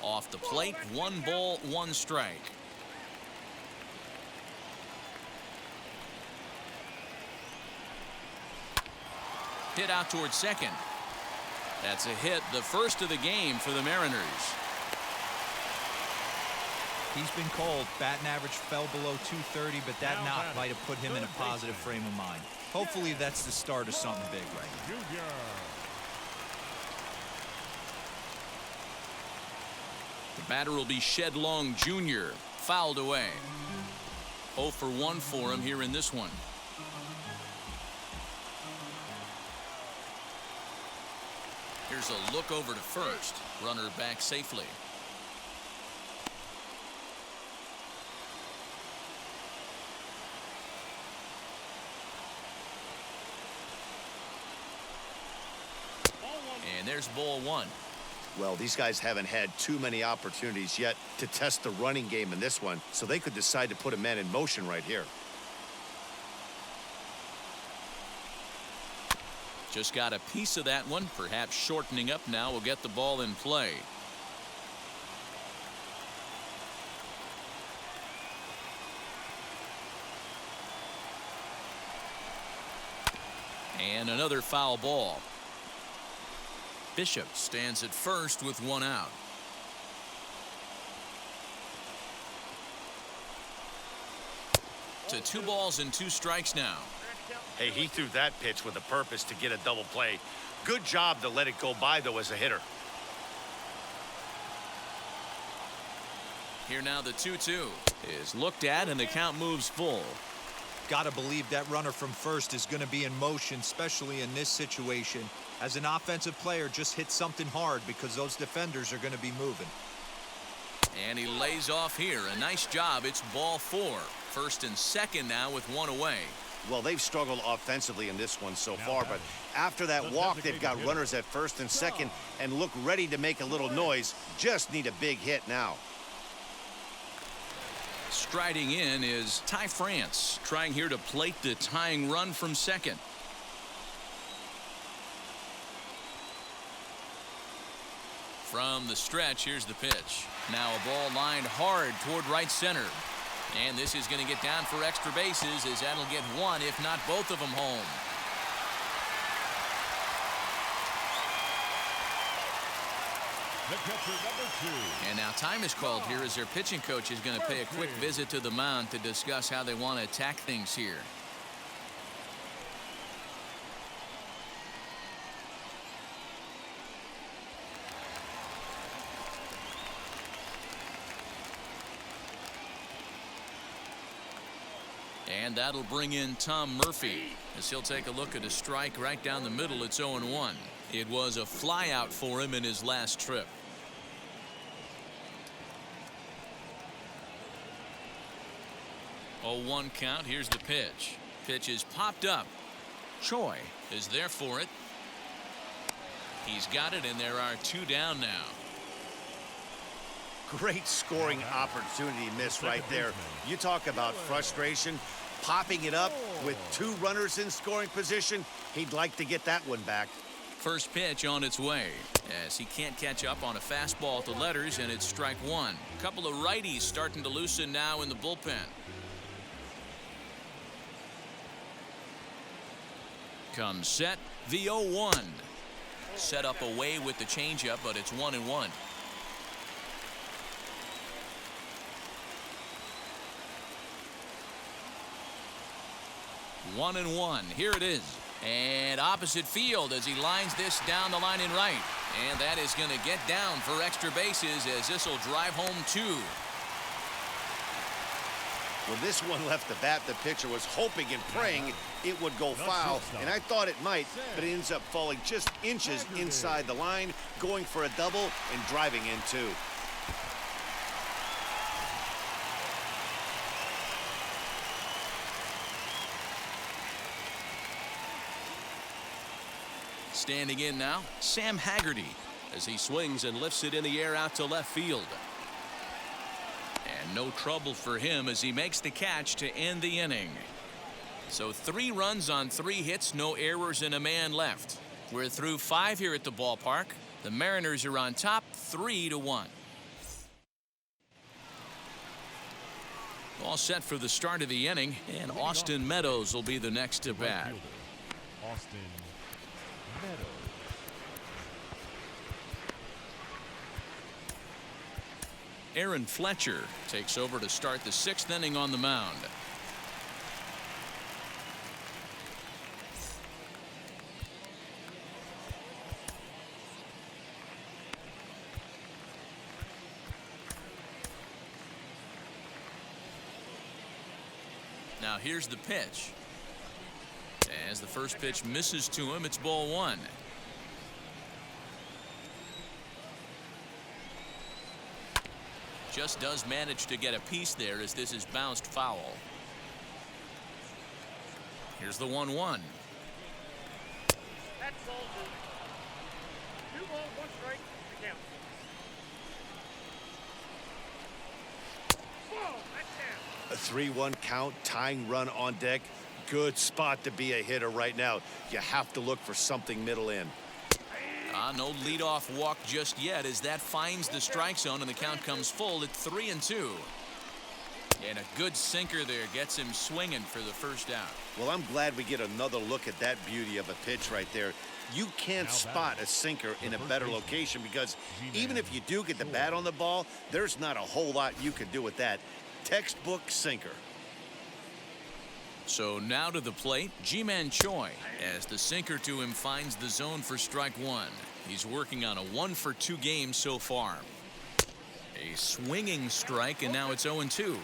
Off the plate, 1 ball, 1 strike. Hit out towards second. That's a hit, the first of the game for the Mariners. He's been called. Batting average fell below 230, but that knock might have put him in a positive frame of mind. Hopefully that's the start of something big right now. Junior. The batter will be Shed Long Jr. Fouled away. 0 for 1 for him here in this one. Here's a look over to first. Runner back safely. And there's ball 1. Well, these guys haven't had too many opportunities yet to test the running game in this one, so they could decide to put a man in motion right here. Just got a piece of that one, perhaps shortening up now will get the ball in play. And another foul ball. Bishop stands at first with one out. To 2 balls and 2 strikes now. Hey, he threw that pitch with a purpose to get a double play. Good job to let it go by, though, as a hitter. Here now the 2-2 is looked at and the count moves full. Gotta believe that runner from first is going to be in motion, especially in this situation. As an offensive player, just hit something hard because those defenders are going to be moving. And he lays off here. A nice job. It's ball 4. First and second now with 1 away. Well, they've struggled offensively in this one so far, but after that walk, they've got runners at first and second and look ready to make a little noise. Just need a big hit now. Striding in is Ty France, trying here to plate the tying run from second. From the stretch, here's the pitch. Now a ball lined hard toward right center. And this is going to get down for extra bases, as that'll get one, if not both of them, home. The catcher, number 2. And now time is called here as their pitching coach is going to pay a quick visit to the mound to discuss how they want to attack things here. And that'll bring in Tom Murphy as he'll take a look at a strike right down the middle. It's 0-1. It was a flyout for him in his last trip. 0-1 count. Here's the pitch. Pitch is popped up. Choi is there for it. He's got it, and there are 2 down now. Great scoring opportunity missed right there. You talk about frustration. Popping it up with 2 runners in scoring position. He'd like to get that one back. First pitch on its way as he can't catch up on a fastball to letters, and it's strike 1. A couple of righties starting to loosen now in the bullpen. Comes set, the 0-1. Set up away with the changeup, but it's 1-1. One and 1. Here it is. And opposite field as he lines this down the line in right. And that is going to get down for extra bases as this will drive home 2. When this one left the bat, the pitcher was hoping and praying it would go foul, and I thought it might, but it ends up falling just inches inside the line, going for a double and driving in 2. Standing in now, Sam Haggerty, as he swings and lifts it in the air out to left field. And no trouble for him as he makes the catch to end the inning. So 3 runs on 3 hits, no errors, and a man left. We're through 5 here at the ballpark. The Mariners are on top 3-1. All set for the start of the inning, and Austin Meadows will be the next to bat. Austin Meadows. Aaron Fletcher takes over to start the 6th inning on the mound. Now here's the pitch. As the first pitch misses to him, it's ball 1. Just does manage to get a piece there as this is bounced foul. Here's the 1-1. That's ball 2. 2 balls, 1 strike. The count. Whoa, that's down. A 3-1 count, tying run on deck. Good spot to be a hitter right now. You have to look for something middle in. No leadoff walk just yet as that finds the strike zone and the count comes full at 3-2. And a good sinker there gets him swinging for the first out. Well, I'm glad we get another look at that beauty of a pitch right there. You can't spot a sinker in a better location because even if you do get the bat on the ball, there's not a whole lot you can do with that. Textbook sinker. So now to the plate, Ji-Man Choi, as the sinker to him finds the zone for strike one. He's working on a 1-for-2 game so far. A swinging strike, and now it's 0-2.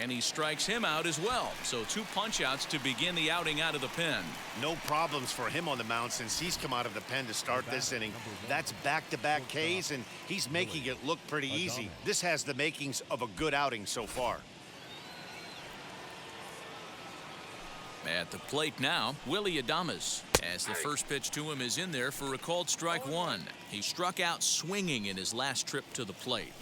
And he strikes him out as well. So 2 punch-outs to begin the outing out of the pen. No problems for him on the mound since he's come out of the pen to start this inning. That's back-to-back Ks, and he's making it look pretty easy. This has the makings of a good outing so far. At the plate now, Willie Adames, as the first pitch to him is in there for a called strike one. He struck out swinging in his last trip to the plate.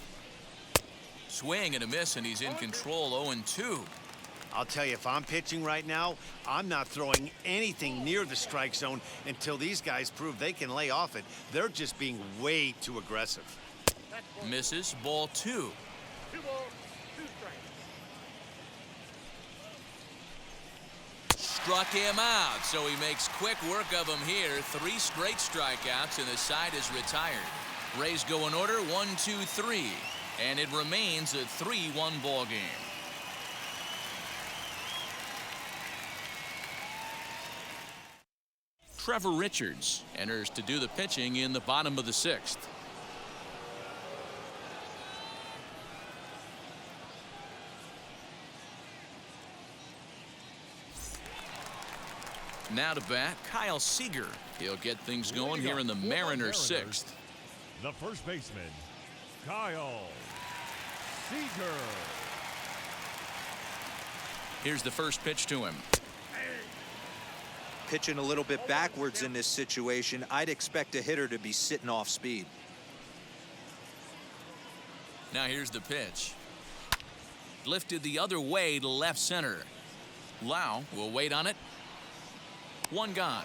Swing and a miss, and he's in control. 0-2. I'll tell you, if I'm pitching right now, I'm not throwing anything near the strike zone until these guys prove they can lay off it. They're just being way too aggressive. Misses, ball 2. 2 balls, 2 strikes. Struck him out, so he makes quick work of him here. 3 straight strikeouts, and the side is retired. Rays go in order, 1-2-3. And it remains a 3-1 ball game. Trevor Richards enters to do the pitching in the bottom of the 6th. Now to bat, Kyle Seager. He'll get things going here in the Mariners' 6th. The first baseman, Kyle Seager. Here's the first pitch to him. Pitching a little bit backwards in this situation, I'd expect a hitter to be sitting off speed. Now here's the pitch. Lifted the other way to left center. Lau will wait on it. 1 gone.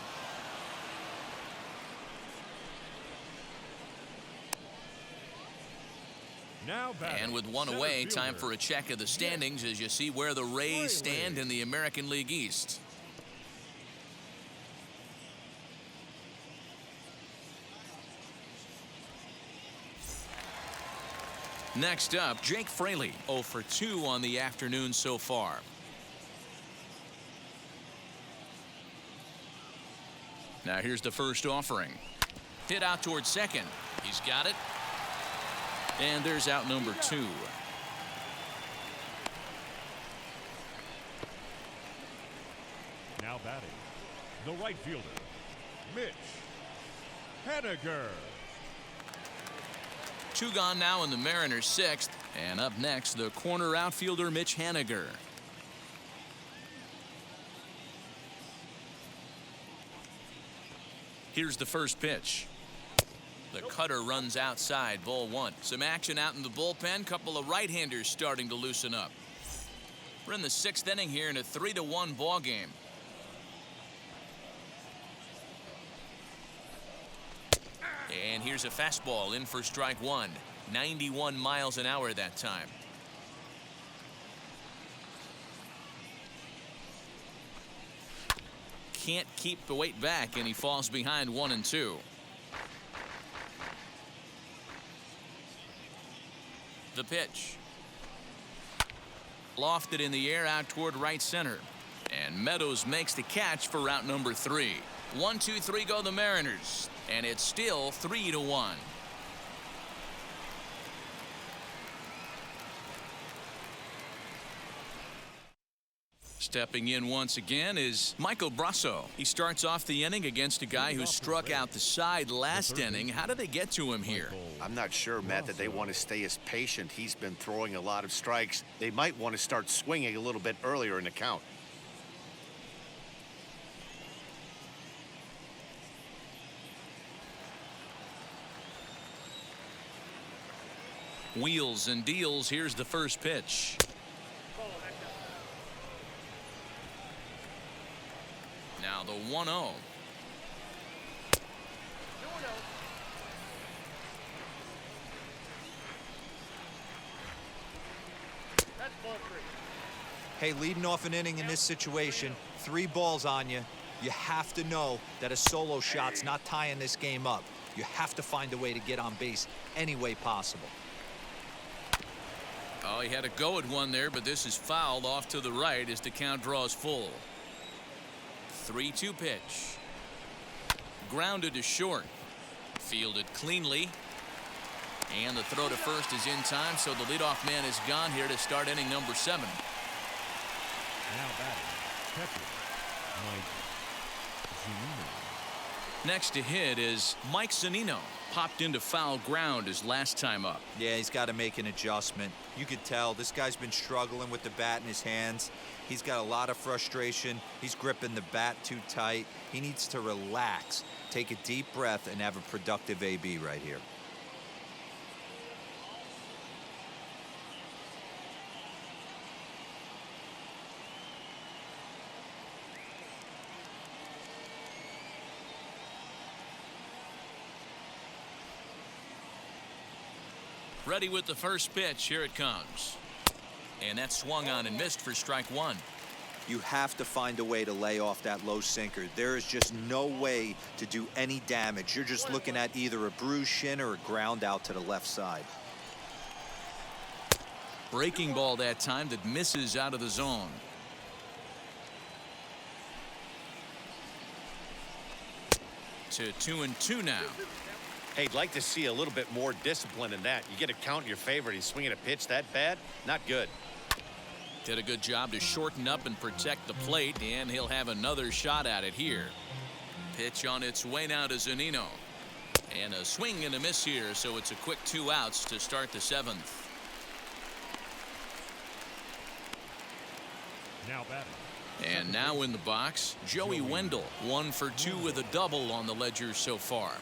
Now And with 1 away, time for a check of the standings as you see where the Rays stand in the American League East. Next up, Jake Fraley, 0 for 2 on the afternoon so far. Now here's the first offering. Hit out towards second. He's got it. And there's out number 2. Now batting, the right fielder, Mitch Haniger. 2 gone now in the Mariners' 6th. And up next, the corner outfielder, Mitch Haniger. Here's the first pitch. The cutter runs outside, ball 1. Some action out in the bullpen. Couple of right-handers starting to loosen up. We're in the 6th inning here in a 3-1 ball game. And here's a fastball in for strike 1. 91 miles an hour that time. Can't keep the weight back, and he falls behind 1-2. The pitch. Lofted in the air out toward right center. And Meadows makes the catch for out number 3. 1-2-3 go the Mariners. And it's still 3-1. Stepping in once again is Michael Brasso. He starts off the inning against a guy who struck out the side last inning. How did they get to him here? I'm not sure, Matt, that they want to stay as patient. He's been throwing a lot of strikes. They might want to start swinging a little bit earlier in the count. Wheels and deals. Here's the first pitch. Now the 1-0. Ball 3. Hey, leading off an inning in this situation, 3 balls on you. You have to know that a solo shot's not tying this game up. You have to find a way to get on base any way possible. Oh, he had a go at one there, but this is fouled off to the right as the count draws full. 3-2 pitch. Grounded to short. Fielded cleanly. And the throw to first is in time, so the leadoff man is gone here to start inning number 7. Now batting, catcher, Mike Zunino. Next to hit is Mike Zunino. Popped into foul ground his last time up. Yeah, he's got to make an adjustment. You could tell this guy's been struggling with the bat in his hands. He's got a lot of frustration. He's gripping the bat too tight. He needs to relax, take a deep breath, and have a productive AB right here. Ready with the first pitch. Here it comes. And that swung on and missed for strike 1. You have to find a way to lay off that low sinker. There is just no way to do any damage. You're just looking at either a bruised shin or a ground out to the left side. Breaking ball that time that misses out of the zone. To 2-2 now. Hey, I'd like to see a little bit more discipline in that. You get a count in your favor. He's swinging a pitch that bad. Not good. Did a good job to shorten up and protect the plate, and he'll have another shot at it here. Pitch on its way now to Zunino. And a swing and a miss here, so it's a quick 2 outs to start the 7th. Now batting. And now in the box, Joey Wendell. 1 for 2 with a double on the ledger so far.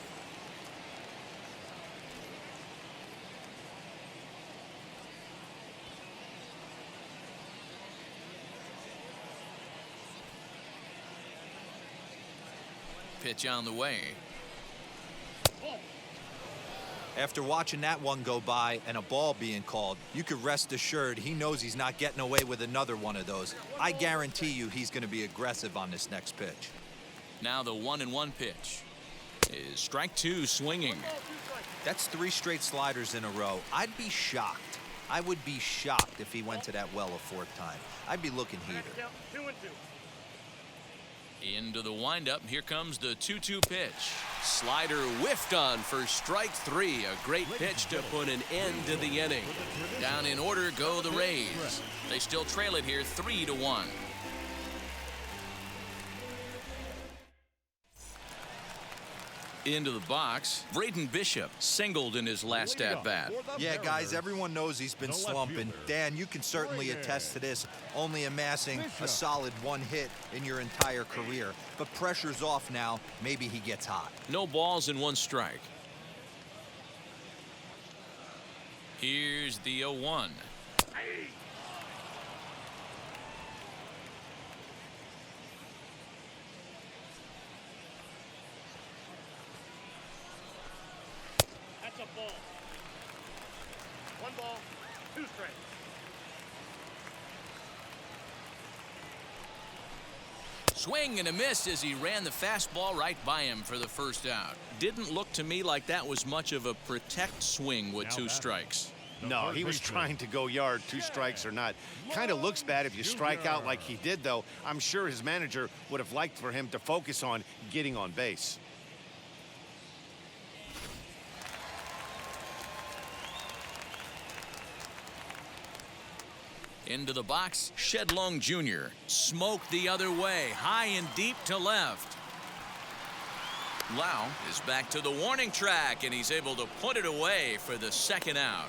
Pitch on the way. After watching that one go by and a ball being called, you could rest assured he knows he's not getting away with another one of those. I guarantee you he's going to be aggressive on this next pitch. Now the 1-1 pitch is strike 2 swinging. That's 3 straight sliders in a row. I'd be shocked. I would be shocked if he went to that well a 4th time. I'd be looking heater. 2-2. Into the windup. Here comes the 2-2 pitch. Slider whiffed on for strike 3. A great pitch to put an end to the inning. Down in order go the Rays. They still trail it here 3-1. Into the box, Braden Bishop singled in his last at-bat. Yeah, guys, everyone knows he's been slumping. Dan, you can certainly attest to this, only amassing a solid 1 hit in your entire career. But pressure's off now. Maybe he gets hot. No balls and 1 strike. Here's the 0-1. That's a ball. 1 ball, 2 strikes. Swing and a miss as he ran the fastball right by him for the first out. Didn't look to me like that was much of a protect swing with 2 strikes. No, he was trying to go yard, 2 strikes or not. Kind of looks bad if you strike out like he did, though. I'm sure his manager would have liked for him to focus on getting on base. Into the box, Shedlong Jr. Smoked the other way, high and deep to left. Lau is back to the warning track, and he's able to put it away for the 2nd out.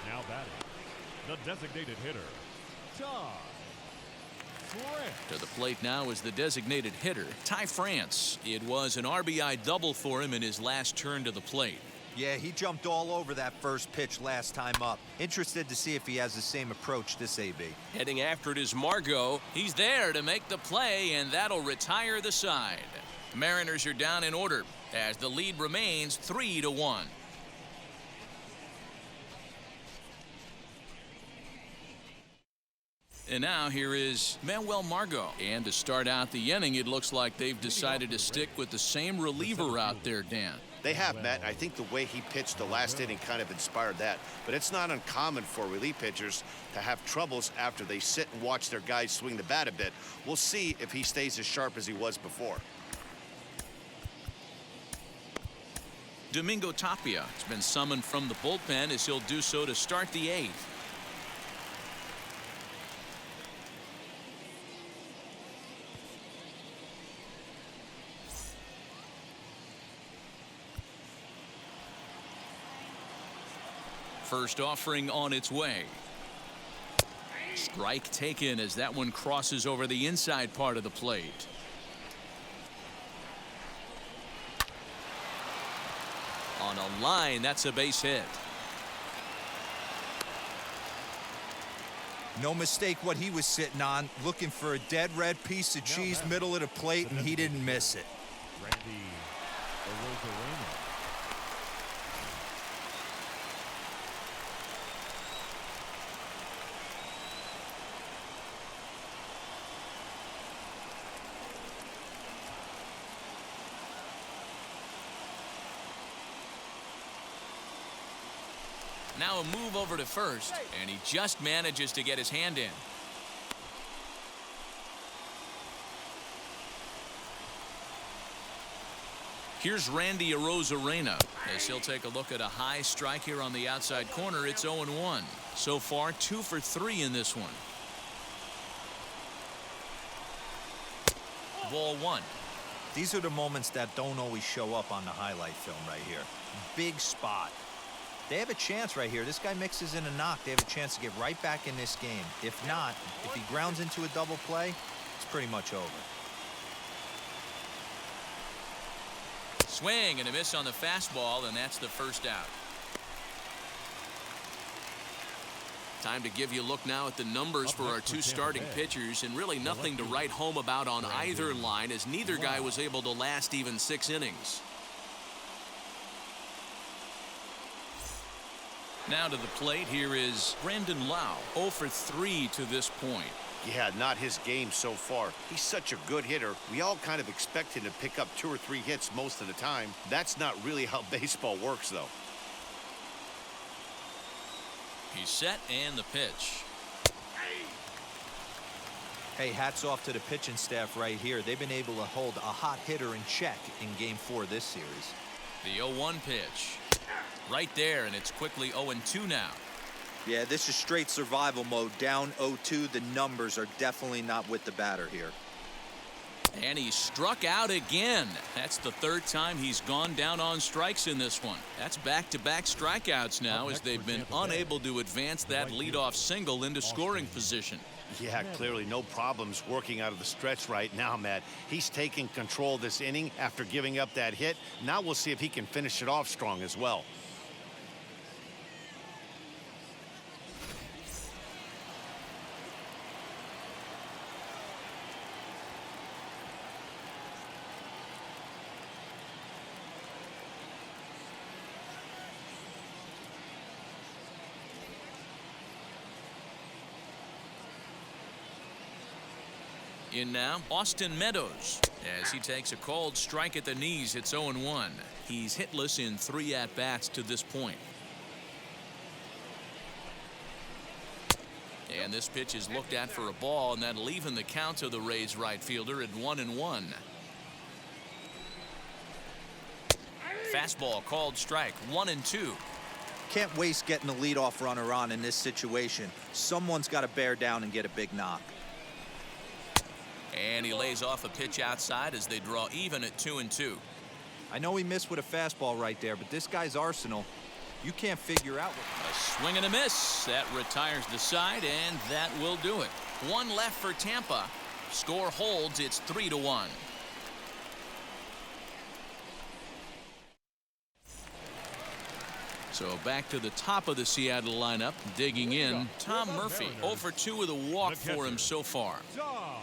Now batting, the designated hitter, Ty France. To the plate now is the designated hitter, Ty France. It was an RBI double for him in his last turn to the plate. Yeah, he jumped all over that first pitch last time up. Interested to see if he has the same approach this AB. Heading after it is Margot. He's there to make the play, and that'll retire the side. Mariners are down in order as the lead remains 3-1. And now here is Manuel Margot. And to start out the inning, it looks like they've decided to stick with the same reliever out there, Dan. They have, Matt. I think the way he pitched the last inning kind of inspired that. But it's not uncommon for relief pitchers to have troubles after they sit and watch their guys swing the bat a bit. We'll see if he stays as sharp as he was before. Domingo Tapia has been summoned from the bullpen as he'll do so to start the 8th. First offering on its way. Strike taken as that one crosses over the inside part of the plate. On a line, that's a base hit. No mistake what he was sitting on, looking for a dead red piece of cheese middle of the plate, and he didn't miss it. Randy Arozarena. Now a move over to first, and he just manages to get his hand in. Here's Randy Arozarena as he'll take a look at a high strike here on the outside corner. It's 0-1. So far, 2 for 3 in this one. Ball 1. These are the moments that don't always show up on the highlight film right here. Big spot. They have a chance right here. This guy mixes in a knock. They have a chance to get right back in this game. If not, if he grounds into a double play, it's pretty much over. Swing and a miss on the fastball, and that's the first out. Time to give you a look now at the numbers for our 2 starting pitchers, and really nothing to write home about on either line, as neither guy was able to last even 6 innings. Now to the plate, here is Brandon Lau, 0 for 3 to this point. Yeah, not his game so far. He's such a good hitter. We all kind of expect him to pick up 2 or 3 hits most of the time. That's not really how baseball works, though. He's set, and the pitch. Hey, hats off to the pitching staff right here. They've been able to hold a hot hitter in check in Game 4 this series. The 0-1 pitch. Right there, and it's quickly 0-2 now. Yeah, this is straight survival mode. Down 0-2. The numbers are definitely not with the batter here. And he struck out again. That's the 3rd time he's gone down on strikes in this one. That's back-to-back strikeouts now, as they've been unable to advance that leadoff single into scoring position. Yeah, clearly no problems working out of the stretch right now, Matt. He's taking control this inning after giving up that hit. Now we'll see if he can finish it off strong as well. In now, Austin Meadows, as he takes a called strike at the knees. It's 0-1. He's hitless in 3 at-bats to this point. And this pitch is looked at for a ball, and that'll even the count to the Rays right fielder at 1-1. Fastball called strike, 1-2. Can't waste getting the leadoff runner on in this situation. Someone's got to bear down and get a big knock. And he lays off a pitch outside as they draw even at 2-2. I know he missed with a fastball right there, but this guy's arsenal, you can't figure out what. A swing and a miss. That retires the side, and that will do it. 1 left for Tampa. Score holds. It's 3-1. So back to the top of the Seattle lineup, digging in, Tom Murphy. 0 for 2 with a walk for him so far. Tom Murphy.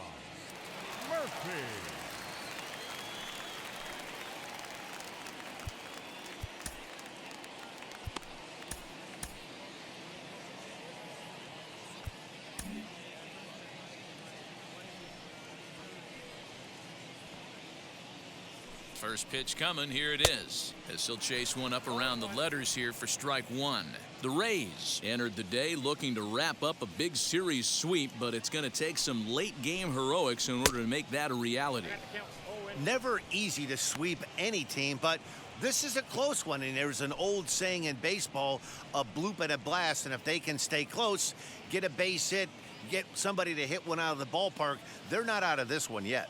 First pitch coming, here it is. As he'll chase one up around the letters here for strike one. The Rays entered the day looking to wrap up a big series sweep, but it's going to take some late game heroics in order to make that a reality. Never easy to sweep any team, but this is a close one, and there's an old saying in baseball, a bloop and a blast, and if they can stay close, get a base hit, get somebody to hit one out of the ballpark, they're not out of this one yet.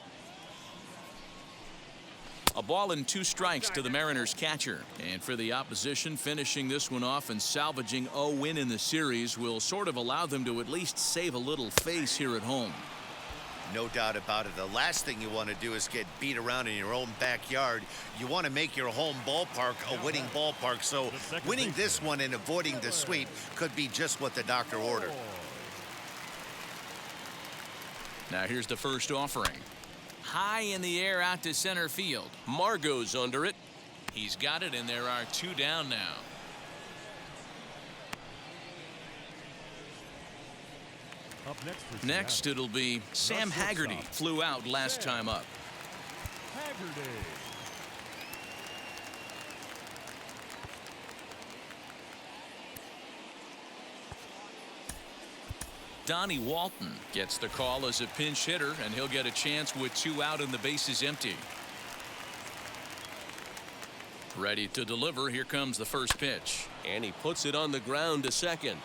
A ball and 2 strikes to the Mariners catcher. And for the opposition, finishing this one off and salvaging a win in the series will sort of allow them to at least save a little face here at home. No doubt about it. The last thing you want to do is get beat around in your own backyard. You want to make your home ballpark a winning ballpark. So winning this one and avoiding the sweep could be just what the doctor ordered. Now here's the first offering. High in the air out to center field. Margot's under it. He's got it, and there are 2 down now. Up Next it'll be Sam Haggerty. Flew out last time up. Haggerty. Donnie Walton gets the call as a pinch hitter, and he'll get a chance with 2 out and the bases empty. Ready to deliver. Here comes the first pitch, and he puts it on the ground to second.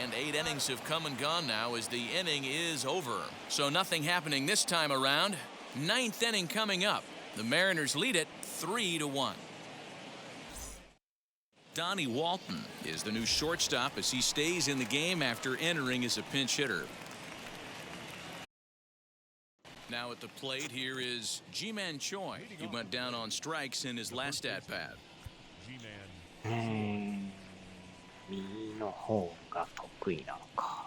And 8 innings have come and gone now as the inning is over. So nothing happening this time around. 9th inning coming up. The Mariners lead it 3-1. Donnie Walton is the new shortstop as he stays in the game after entering as a pinch hitter. Now at the plate here is Ji-Man Choi. He went down on strikes in his last at-bat. G-Man. 右の方が得意なのか。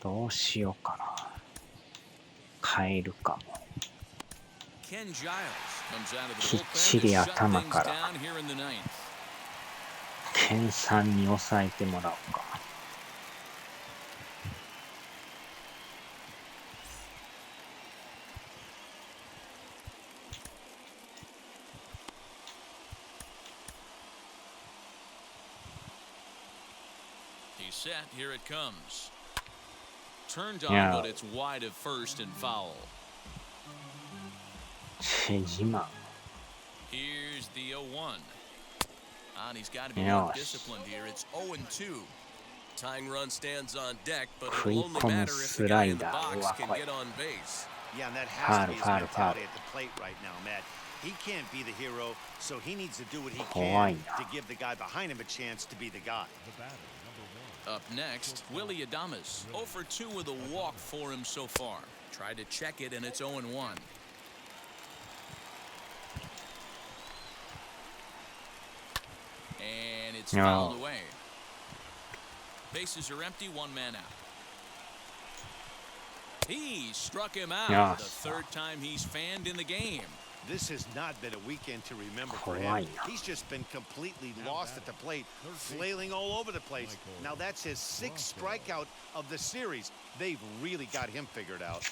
どうしようかな。変えるかも。Ken Giles comes out of き the っち bullpen り to shut 頭 things から down here in the 9th. ケンさんに抑えてもらおうか。He's set. Here it comes. Turned on, Yeah. but it's wide of first and foul. チェジマン。 Here's the 0-1. And he's got to be Yeah. more disciplined here. It's 0-2. Tying run stands on deck, but 食い it'll only 込む matter if ス the ラ guy イ in the ダー box は can 怖い。 get on base. Yeah, and that has to be his Foul, mentality foul. at the plate right now, Matt. He can't be the hero, so he needs to do what he 怖い can な。 to give the guy behind him a chance to be the guy. The batter, number 1. Up next, Willie Adames. 0 for 2 with a walk for him so far. Tried to check it, and it's 0-1. And it's No. fouled away. Bases are empty, 1 man out. He struck him out. Yes. The 3rd time he's fanned in the game. This has not been a weekend to remember for him. 怖いな。 He's just been completely lost at the plate, flailing all over the place. Now that's his 6th strikeout of the series. They've really got him figured out.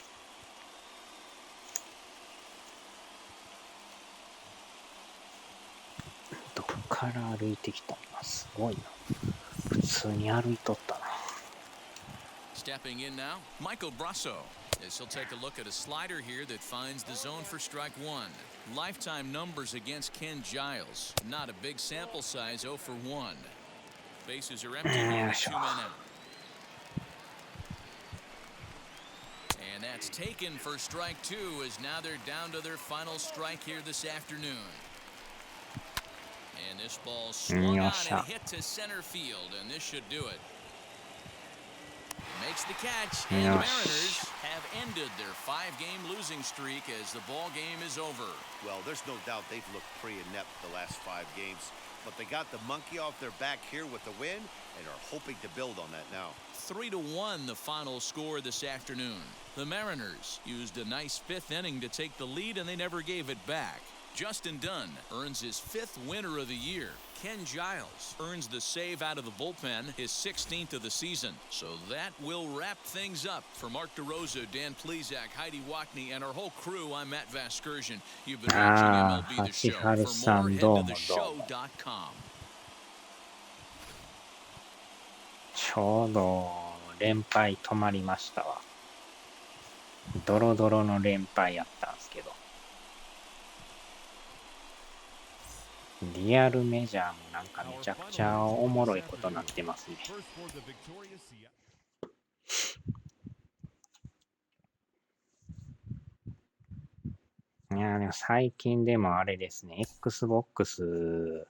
どこから歩いてきたのかすごいな。普通に歩いとったな。 Stepping in now, Michael Brasso. As he'll take a look at a slider here that finds the zone for strike 1. Lifetime numbers against Ken Giles. Not a big sample size, 0 for 1. Bases are empty here with 2 men out. And that's taken for strike 2 as now they're down to their final strike here this afternoon. And this ball swung on and hit to center field, and this should do it. Makes the catch, and the Mariners have ended their 5-game losing streak as the ball game is over. Well, there's no doubt they've looked pretty inept the last 5 games, but they got the monkey off their back here with the win and are hoping to build on that now. 3-1 the final score this afternoon. The Mariners used a nice 5th inning to take the lead, and they never gave it back. Justin Dunn earns his 5th winner of the year. Ken Giles earns the save out of the bullpen, his 16th of the season. So that will wrap things up. For Mark DeRosa, Dan Plesac, Heidi Wackney, and our whole crew, I'm Matt Vasgersian. You've been watching MLB The Show. For more, head to theshow.com. ちょうど連敗止まりましたわ。ドロドロの連敗やったんですけど。リアルメジャーもなんかめちゃくちゃおもろいことになってますね。いやでも最近でもあれですね、Xbox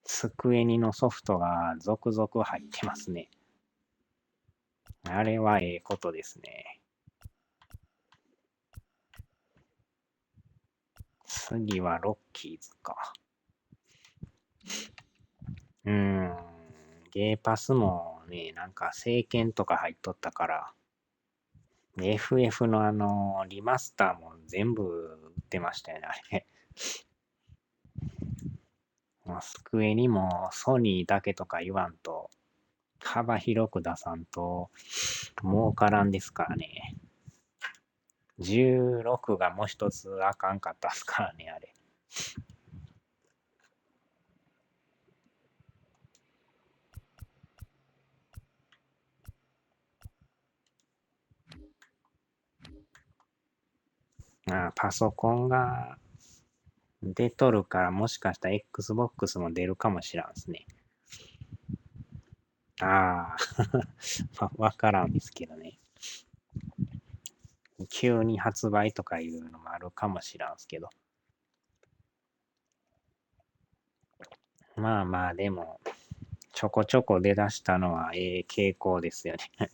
スクエニのソフトが続々入ってますね。あれはええことですね。次はロッキーズか。ゲーパスもね、なんか聖剣とか入っとったから、FF のリマスターも全部売ってましたよね、あれ。スクエニもソニーだけとか言わんと、幅広く出さんと、儲からんですからね。16がもう一つあかんかったっすからね、あれ。パソコンが出とるからもしかしたら Xbox も出るかもしらんですね。わからんですけどね。急に発売とかいうのもあるかもしらんすけど。まあまあでも、ちょこちょこ出だしたのは傾向ですよね。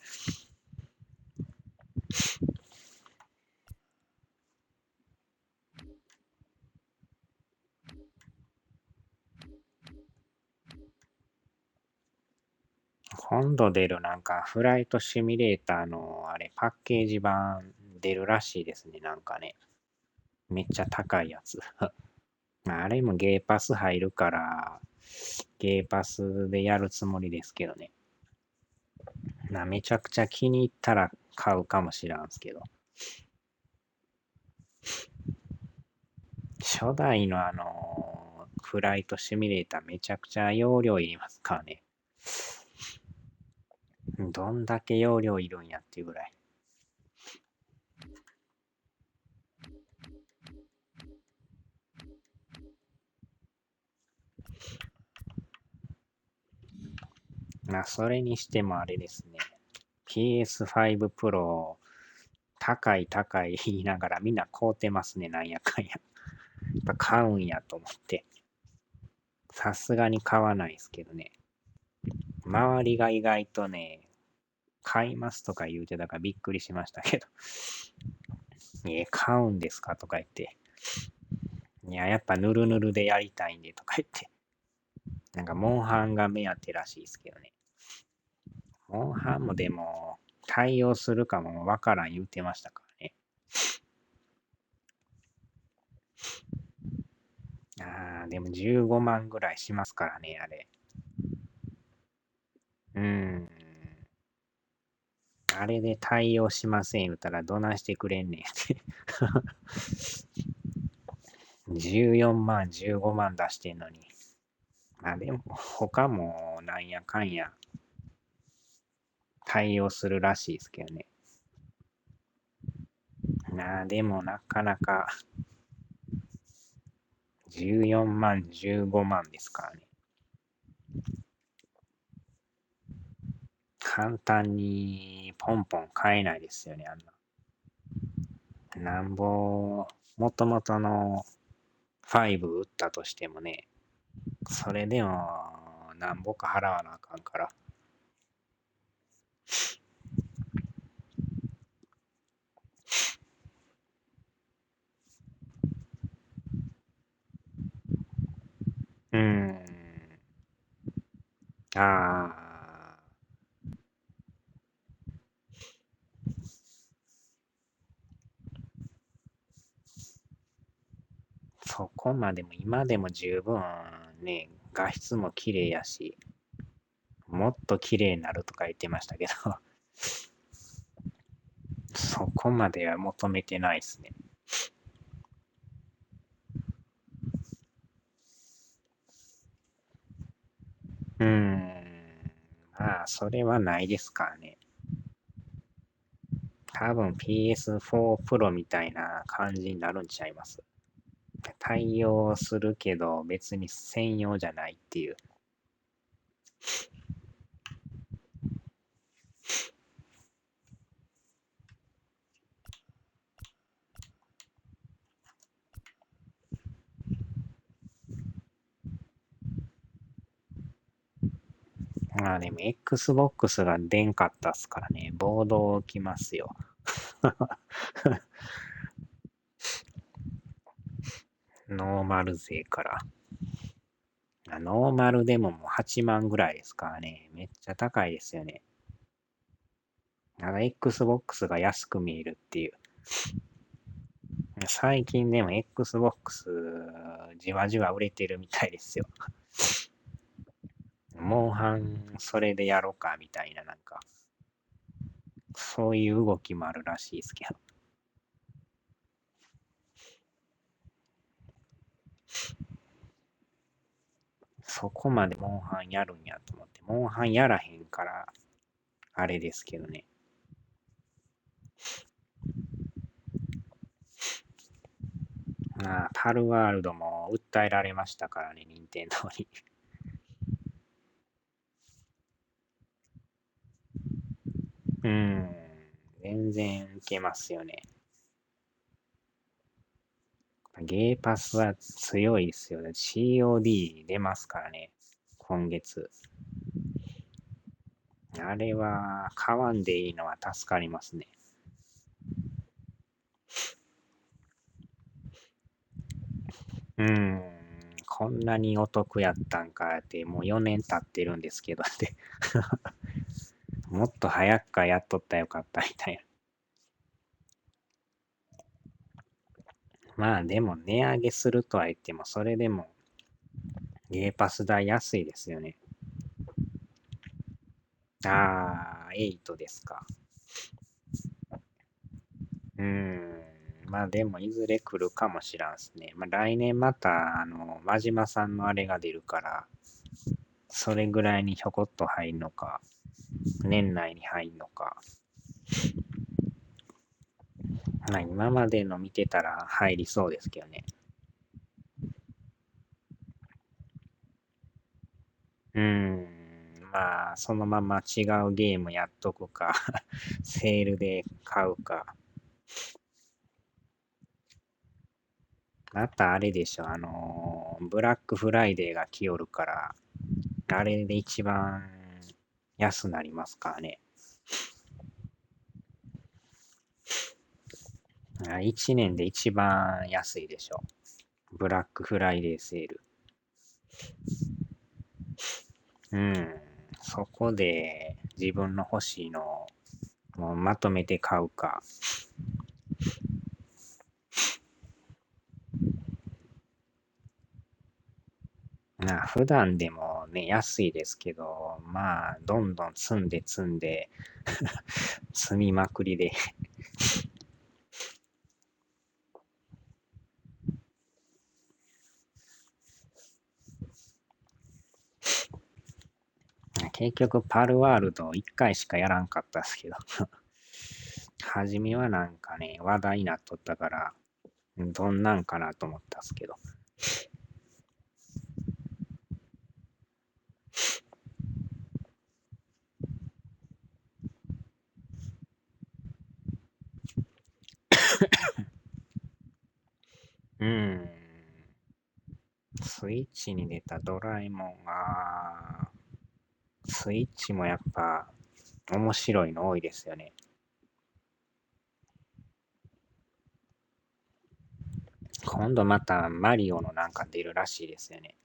今度出るなんかフライトシミュレーターのあれパッケージ版出るらしいですね、なんかね。めっちゃ高いやつ。あれもゲーパス入るから、ゲーパスでやるつもりですけどね。めちゃくちゃ気に入ったら買うかもしらんすけど。初代のフライトシミュレーターめちゃくちゃ容量いりますからね。どんだけ容量いるんやっていうぐらい。それにしてもあれですね。PS5 Pro 高い高い言いながらみんな買うてますね、なんやかんや。やっぱ買うんやと思って。さすがに買わないですけどね。周りが意外とね、買いますとか言うてたからびっくりしましたけど。買うんですかとか言って。やっぱヌルヌルでやりたいんでとか言って。なんかモンハンが目当てらしいですけどね。モンハンもでも対応するかもわからん言うてましたからね。でも15万ぐらいしますからね、あれ。あれで対応しません言うたらどないしてくれんねんって。14万、15万出してんのに。でも他もなんやかんや対応するらしいですけどね。でもなかなか14万、15万ですからね。簡単にポンポン買えないですよね、あんな。なんぼ、もともとの5売ったとしてもね、それでもなんぼか払わなあかんから。そこまでも今でも十分ね、画質も綺麗やし、もっと綺麗になるとか言ってましたけど、そこまでは求めてないですね。まあ、それはないですからね。多分 PS4 Pro みたいな感じになるんちゃいます。対応するけど別に専用じゃないっていう。まあでも Xbox が出んかったっすからね、暴動起きますよ。ノーマル勢から。ノーマルでももう8万ぐらいですからね。めっちゃ高いですよね。Xbox が安く見えるっていう。最近でも Xbox じわじわ売れてるみたいですよ。モンハンそれでやろうかみたいななんか、そういう動きもあるらしいですけど。そこまでモンハンやるんやと思って、モンハンやらへんから、あれですけどね。まあ、パルワールドも訴えられましたからね、任天堂に。全然受けますよね。ゲーパスは強いですよね。COD 出ますからね、今月。あれは、買わんでいいのは助かりますね。こんなにお得やったんかって、もう4年経ってるんですけどって。もっと早くからやっとったらよかったみたいな。まあでも値上げするとは言っても、それでもゲーパス代安いですよね。8ですか。まあでもいずれ来るかもしらんすね。まあ来年また、真島さんのあれが出るから、それぐらいにひょこっと入るのか、年内に入るのか。まあ今までの見てたら入りそうですけどね。まあそのまま違うゲームやっとくか、セールで買うか。またあれでしょ、ブラックフライデーが来よるから、あれで一番安なりますからね。1年で一番安いでしょ。ブラックフライデーセール。そこで自分の欲しいのをもうまとめて買うか。普段でもね、安いですけど、まあ、どんどん積んで積んで積みまくりで結局パルワールド1回しかやらんかったっすけど初めはなんかね、話題になっとったから、どんなんかなと思ったっすけど。スイッチに出たドラえもんが、スイッチもやっぱ面白いの多いですよね。今度またマリオのなんか出るらしいですよね。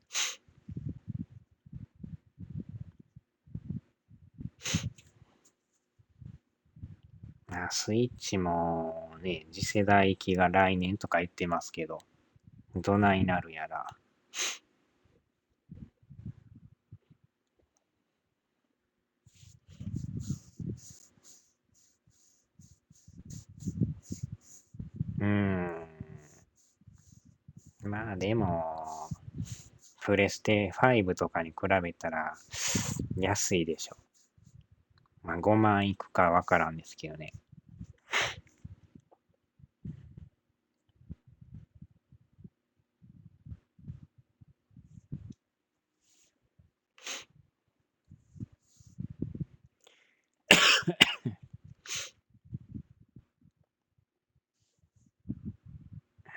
スイッチもね、次世代機が来年とか言ってますけど、どないなるやら。まあでも、プレステ5とかに比べたら安いでしょ。まあ5万いくかわからんですけどね。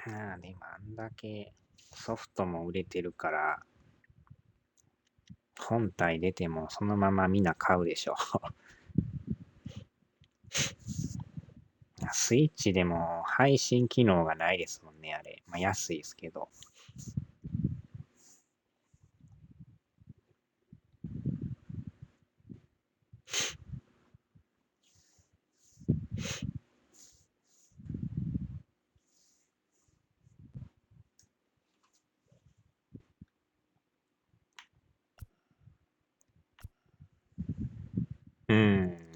まあでもあんだけソフトも売れてるから、本体出てもそのままみんな買うでしょ。スイッチでも配信機能がないですもんね、あれ。まあ安いですけど。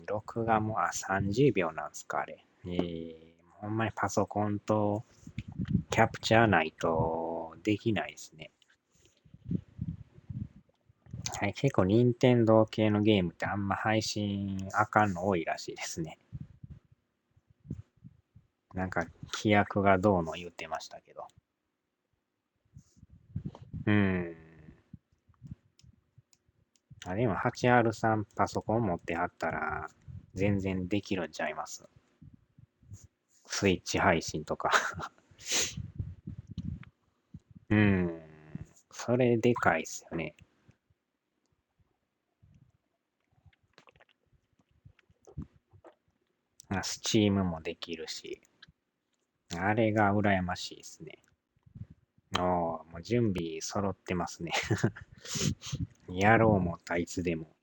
録画も、30秒なんすか、あれ。ほんまにパソコンとキャプチャーないとできないですね。はい、結構任天堂系のゲームってあんま配信あかんの多いらしいですね。なんか規約がどうの言ってましたけど。でも 8R3 パソコン持ってはったら全然できるんちゃいます。スイッチ配信とか。それでかいっすよね。スチームもできるし。あれが羨ましいですね。もう準備揃ってますね。やろう思ったいつでも。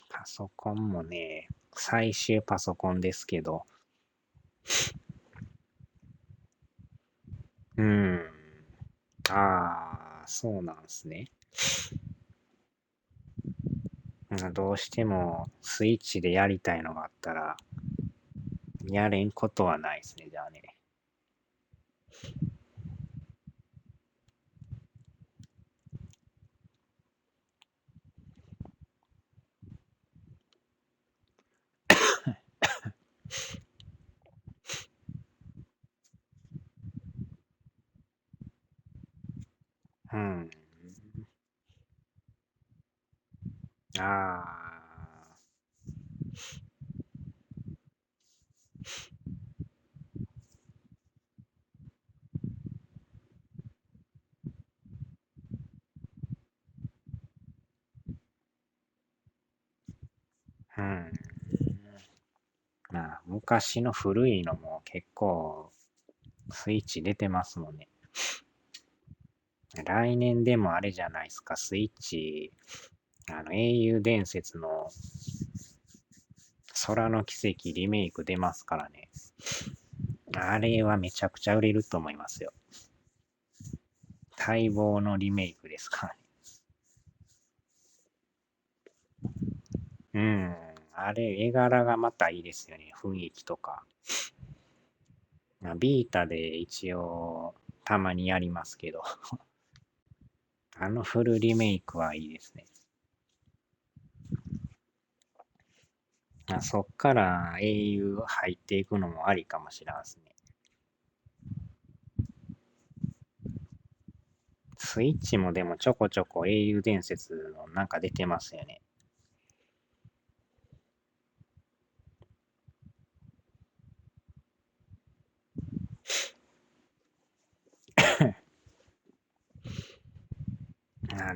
パソコンもね、最終パソコンですけど、そうなんですね。どうしてもスイッチでやりたいのがあったら、やれんことはないですね、じゃあね。うん。あまあ、昔の古いのも結構スイッチ出てますもんね。来年でもあれじゃないですか、スイッチ、英雄伝説の空の奇跡リメイク出ますからね。あれはめちゃくちゃ売れると思いますよ。待望のリメイクですからね。あれ、絵柄がまたいいですよね。雰囲気とか。ビータで一応たまにやりますけど。フルリメイクはいいですね。そっから英雄入っていくのもありかもしれんすね。スイッチもでもちょこちょこ英雄伝説のなんか出てますよね。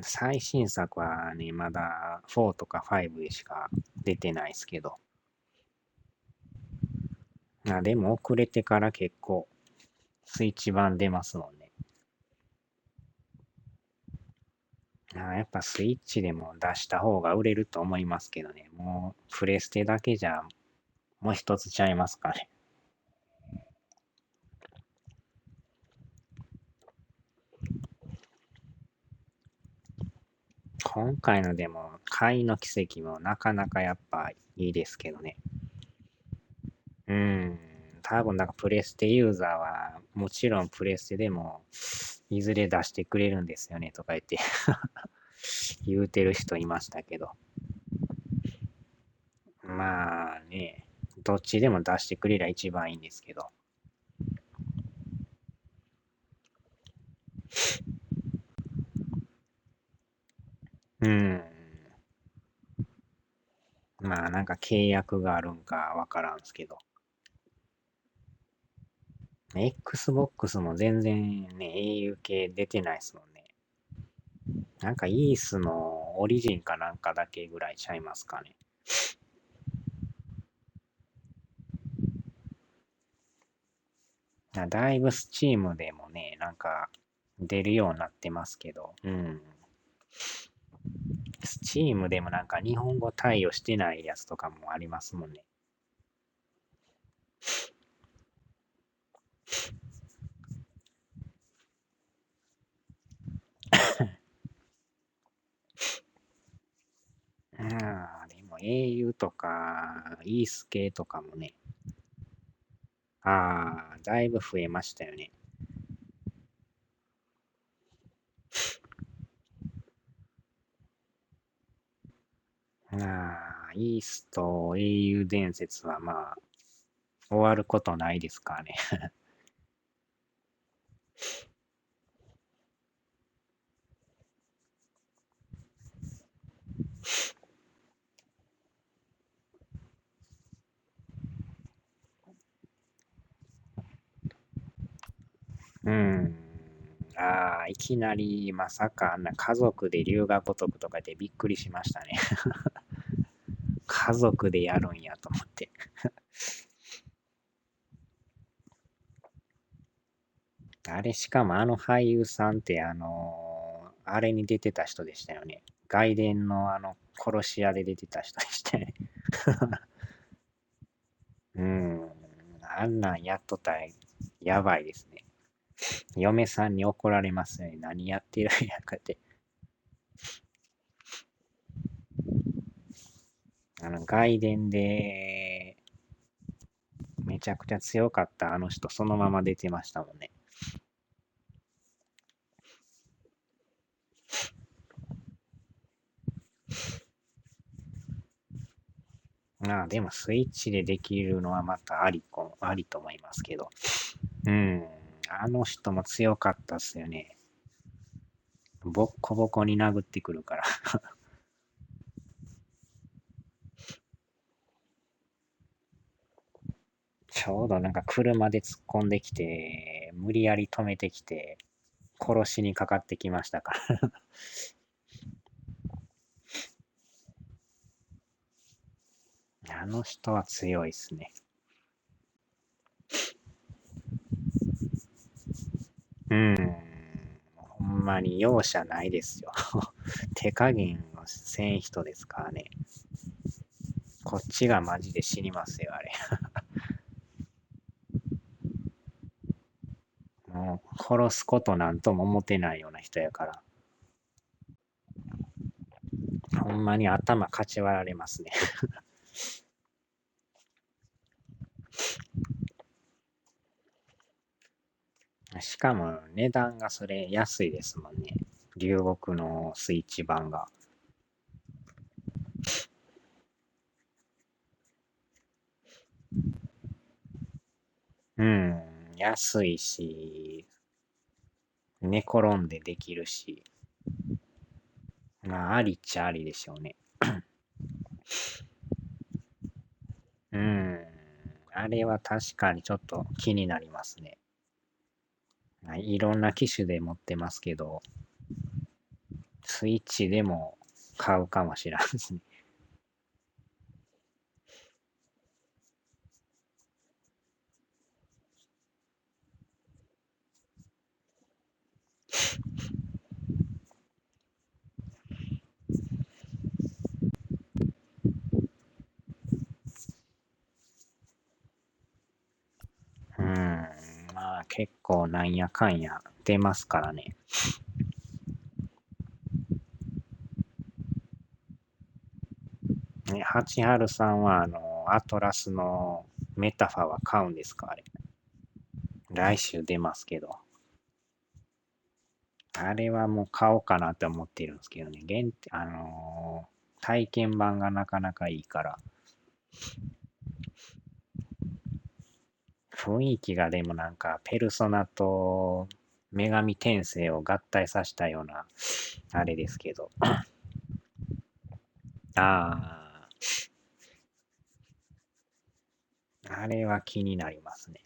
最新作はね、まだ4とか5しか出てないですけど。でも遅れてから結構スイッチ版出ますもんね。やっぱスイッチでも出した方が売れると思いますけどね。もうプレステだけじゃもう一つちゃいますかね。今回のでも、貝の奇跡もなかなかやっぱいいですけどね。多分なんかプレステユーザーは、もちろんプレステでも、いずれ出してくれるんですよねとか言って言うてる人いましたけど。まあね、どっちでも出してくれりゃ一番いいんですけど。うん。まあなんか契約があるんかわからんすけど。Xbox も全然ね、au 系出てないっすもんね。なんかイースのオリジンかなんかだけぐらいちゃいますかね。だいぶスチームでもね、なんか出るようになってますけど、スチームでもなんか日本語対応してないやつとかもありますもんね。でも au とか、イース系とかもね、だいぶ増えましたよね。イースと au 伝説はまあ、終わることないですからね。うん。いきなりまさかあんな家族で龍が如くとかでびっくりしましたね。家族でやるんやと思って。あれしかもあの俳優さんってあれに出てた人でしたよね。外伝の殺し屋で出てた人でしたよね。うん。あんなんやっとったらやばいですね。嫁さんに怒られますね。何やってるんやかって。外伝で、めちゃくちゃ強かったあの人、そのまま出てましたもんね。でもスイッチでできるのはまたありと思いますけど。うん。あの人も強かったっすよね。ボッコボコに殴ってくるから。ちょうどなんか車で突っ込んできて、無理やり止めてきて、殺しにかかってきましたから。あの人は強いっすね。うん。ほんまに容赦ないですよ。手加減をせん人ですからね。こっちがマジで死にますよ、あれ。もう殺すことなんとも思ってないような人やから。ほんまに頭かち割られますね。しかも値段がそれ安いですもんね。流木のスイッチ版が。うん、安いし、寝転んでできるし、まあ、ありっちゃありでしょうね。うん、あれは確かにちょっと気になりますね。いろんな機種で持ってますけど、スイッチでも買うかもしれないですね。結構なんやかんや出ますからね。ね、8春さんはアトラスのメタファーは買うんですかあれ。来週出ますけど。あれはもう買おうかなって思ってるんですけどね。体験版がなかなかいいから。雰囲気がでもなんか、ペルソナと女神転生を合体させたような、あれですけど。ああれは気になりますね。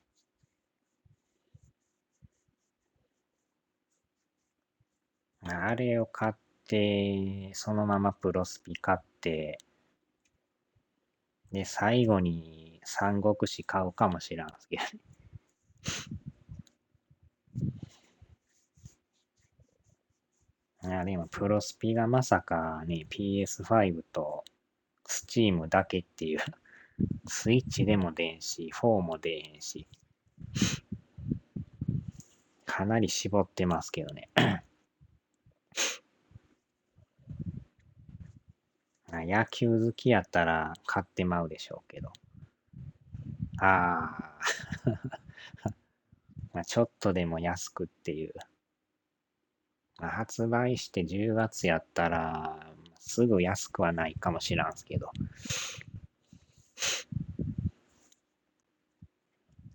あれを買って、そのままプロスピ買って、で、最後に三国志買うかもしらんすけどね。いや、でもプロスピがまさかね、PS5 と Steam だけっていう、スイッチでも出んし、4も出へんし、かなり絞ってますけどね。野球好きやったら買ってまうでしょうけど。ああ、ちょっとでも安くっていう。発売して10月やったら、すぐ安くはないかもしらんすけど。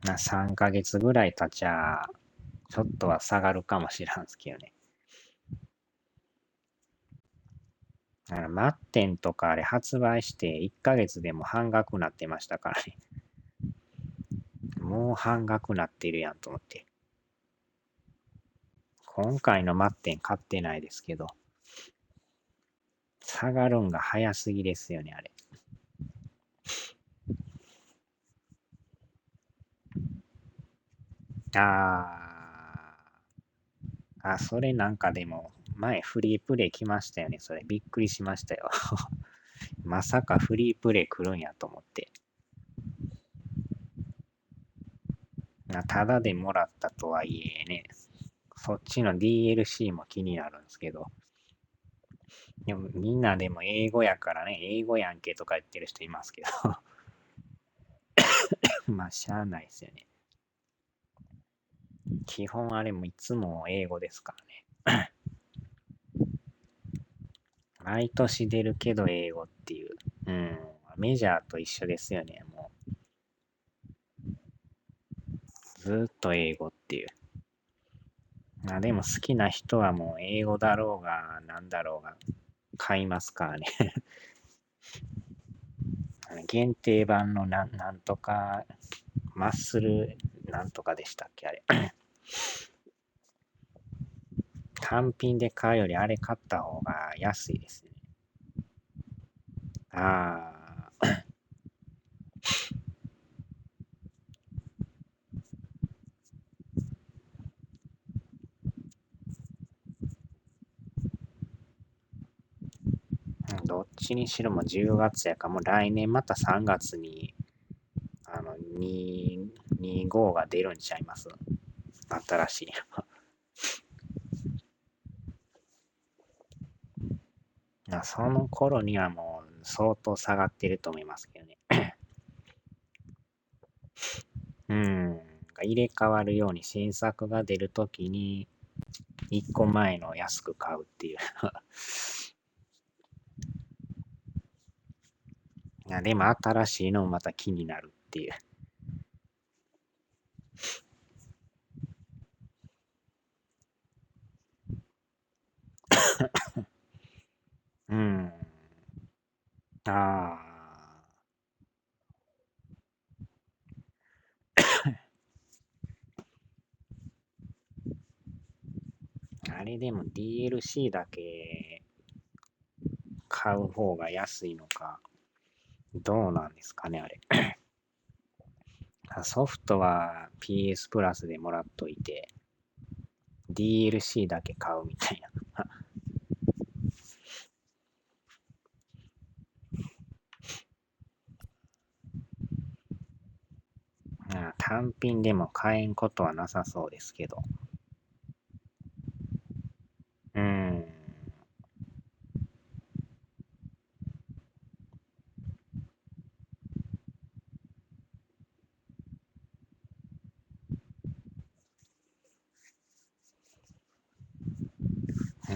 3ヶ月ぐらい経ちゃ、ちょっとは下がるかもしらんすけどね。マッテンとかあれ発売して1ヶ月でも半額なってましたからね。もう半額なってるやんと思って。今回のマッテン買ってないですけど、下がるんが早すぎですよね、あれ。それなんかでも、前フリープレイ来ましたよね。それびっくりしましたよ。まさかフリープレイ来るんやと思って。ただでもらったとはいえね、そっちの DLC も気になるんですけど。でもみんなでも英語やからね、英語やんけとか言ってる人いますけど。まあ、しゃあないですよね。基本あれもいつも英語ですからね。毎年出るけど英語っていう。うん。メジャーと一緒ですよね、もう。ずーっと英語っていう。でも好きな人はもう英語だろうが、なんだろうが、買いますからね。限定版のなんとか、マッスルなんとかでしたっけ、あれ。単品で買うよりあれ買った方が安いですね。どっちにしろも10月やから、もう来年また3月に、25が出るんちゃいます。新しい。その頃にはもう相当下がってると思いますけどね。入れ替わるように新作が出るときに、1個前の安く買うっていう。でも新しいのもまた気になるっていう。うん。ああれでも DLC だけ買う方が安いのか、どうなんですかね、あれ。ソフトは PS プラスでもらっといて、DLC だけ買うみたいな。単品でも買えんことはなさそうですけど。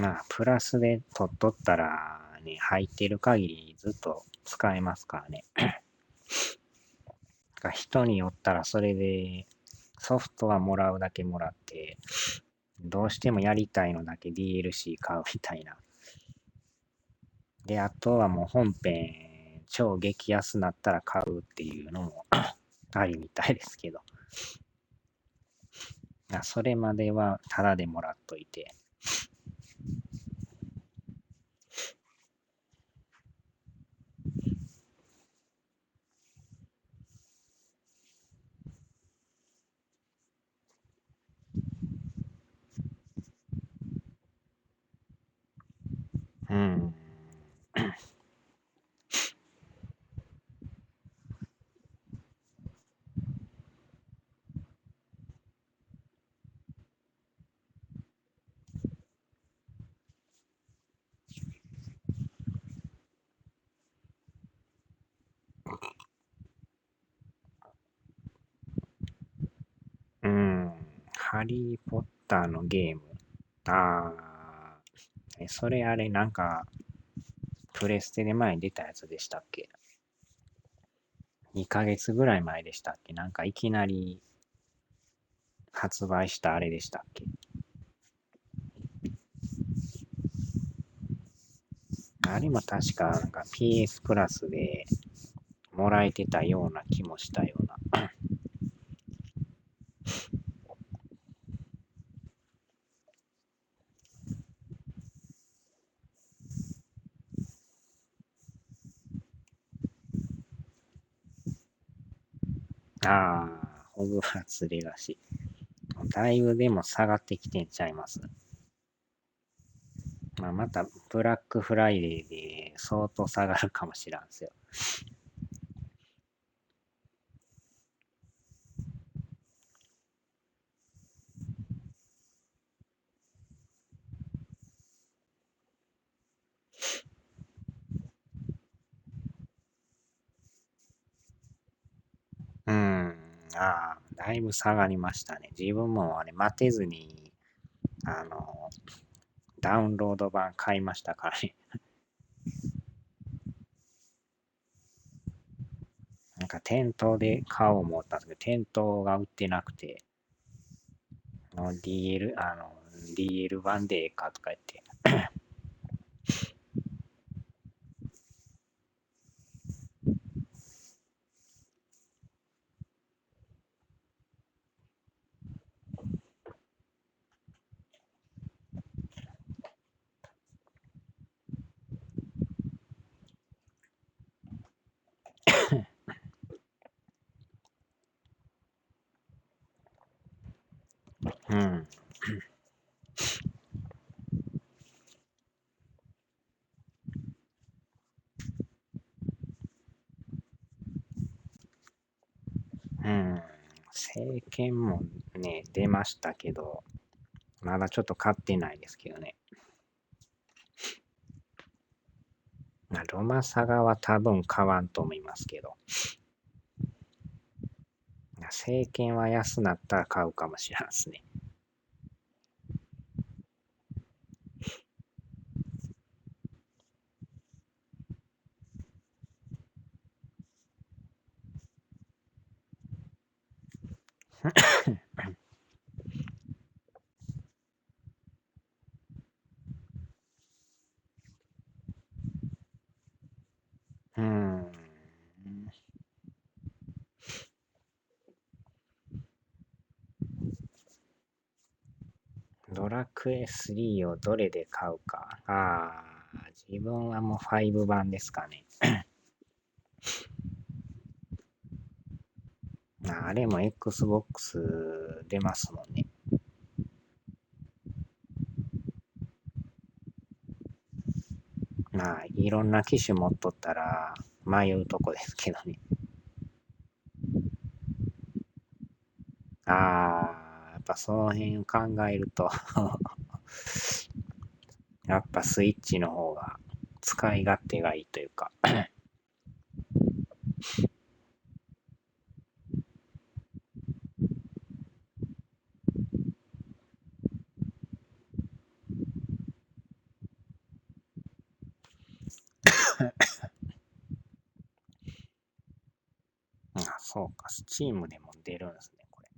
まあ、プラスで取っとったら、ね、入ってる限りずっと使えますからね。人によったらそれでソフトはもらうだけもらって、どうしてもやりたいのだけ DLC 買うみたいな。で、あとはもう本編超激安なったら買うっていうのもありみたいですけど。それまではタダでもらっといて。うん。うん。ハリー・ポッターのゲーム。それあれなんか、プレステで前に出たやつでしたっけ？ 2 ヶ月ぐらい前でしたっけ？なんかいきなり発売したあれでしたっけ？あれも確かなんか PS プラスでもらえてたような気もしたような。ホグワーツレガシー。だいぶでも下がってきてんちゃいます。またブラックフライデーで相当下がるかもしらんすよ。だいぶ下がりましたね。自分もあれ待てずに、あの、ダウンロード版買いましたからね。なんか店頭で買おう思ったんですけど、店頭が売ってなくて、DL 版でええかとか言って。うん。うん。政権もね、出ましたけど、まだちょっと買ってないですけどね。ロマサガは多分買わんと思いますけど。政権は安なったら買うかもしれんすね。うん。ドラクエ3をどれで買うか。自分はもう5版ですかね。あれも Xbox 出ますもんね。いろんな機種持っとったら迷うとこですけどね。ぱその辺考えるとやっぱスイッチの方が使い勝手がいいというかそうか、スチームでも出るんですね、これ。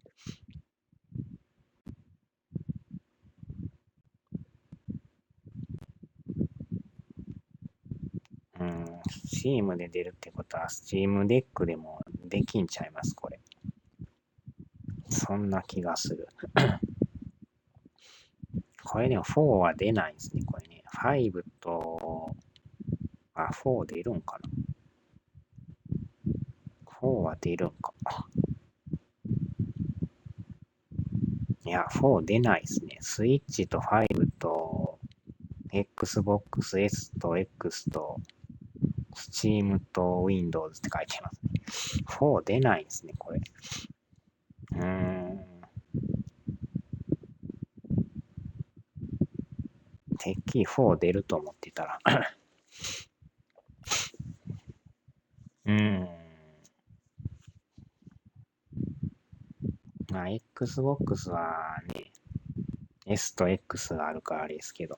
スチームで出るってことは、スチームデックでもできんちゃいます、これ。そんな気がする。これでも4は出ないんですね、これね。5と、4出るんかな。4は出るんか。いや、4出ないですね。スイッチと5と、Xbox S と X と、Steam と Windows って書いてますね。4出ないんですね、これ。てっきり4出ると思ってたらまあ、Xbox はね、S と X があるからあれですけど。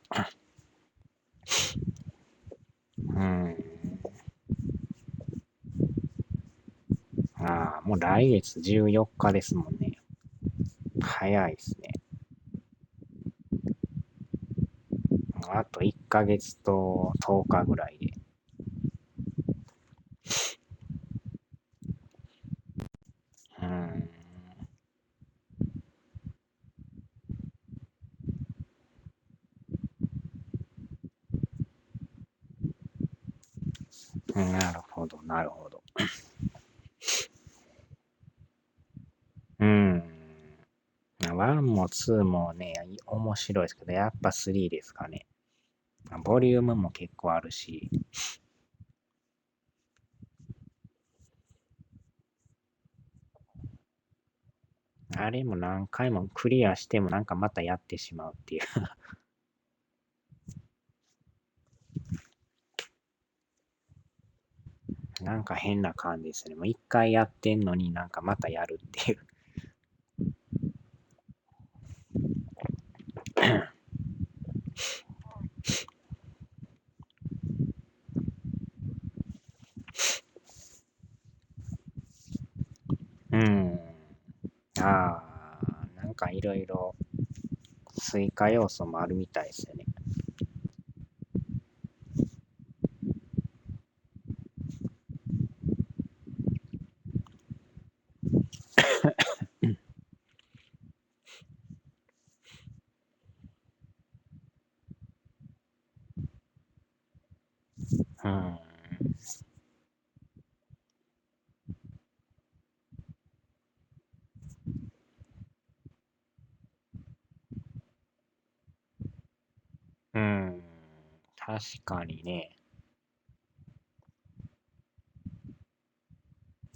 もう来月14日ですもんね。早いですね。あと1ヶ月と10日ぐらいで。なるほど、なるほど。1も2もね、面白いですけど、やっぱ3ですかね。ボリュームも結構あるし。あれも何回もクリアしてもなんかまたやってしまうっていうなんか変な感じですね。もう一回やってんのになんかまたやるっていうなんかいろいろ追加要素もあるみたいですよね。確かにね。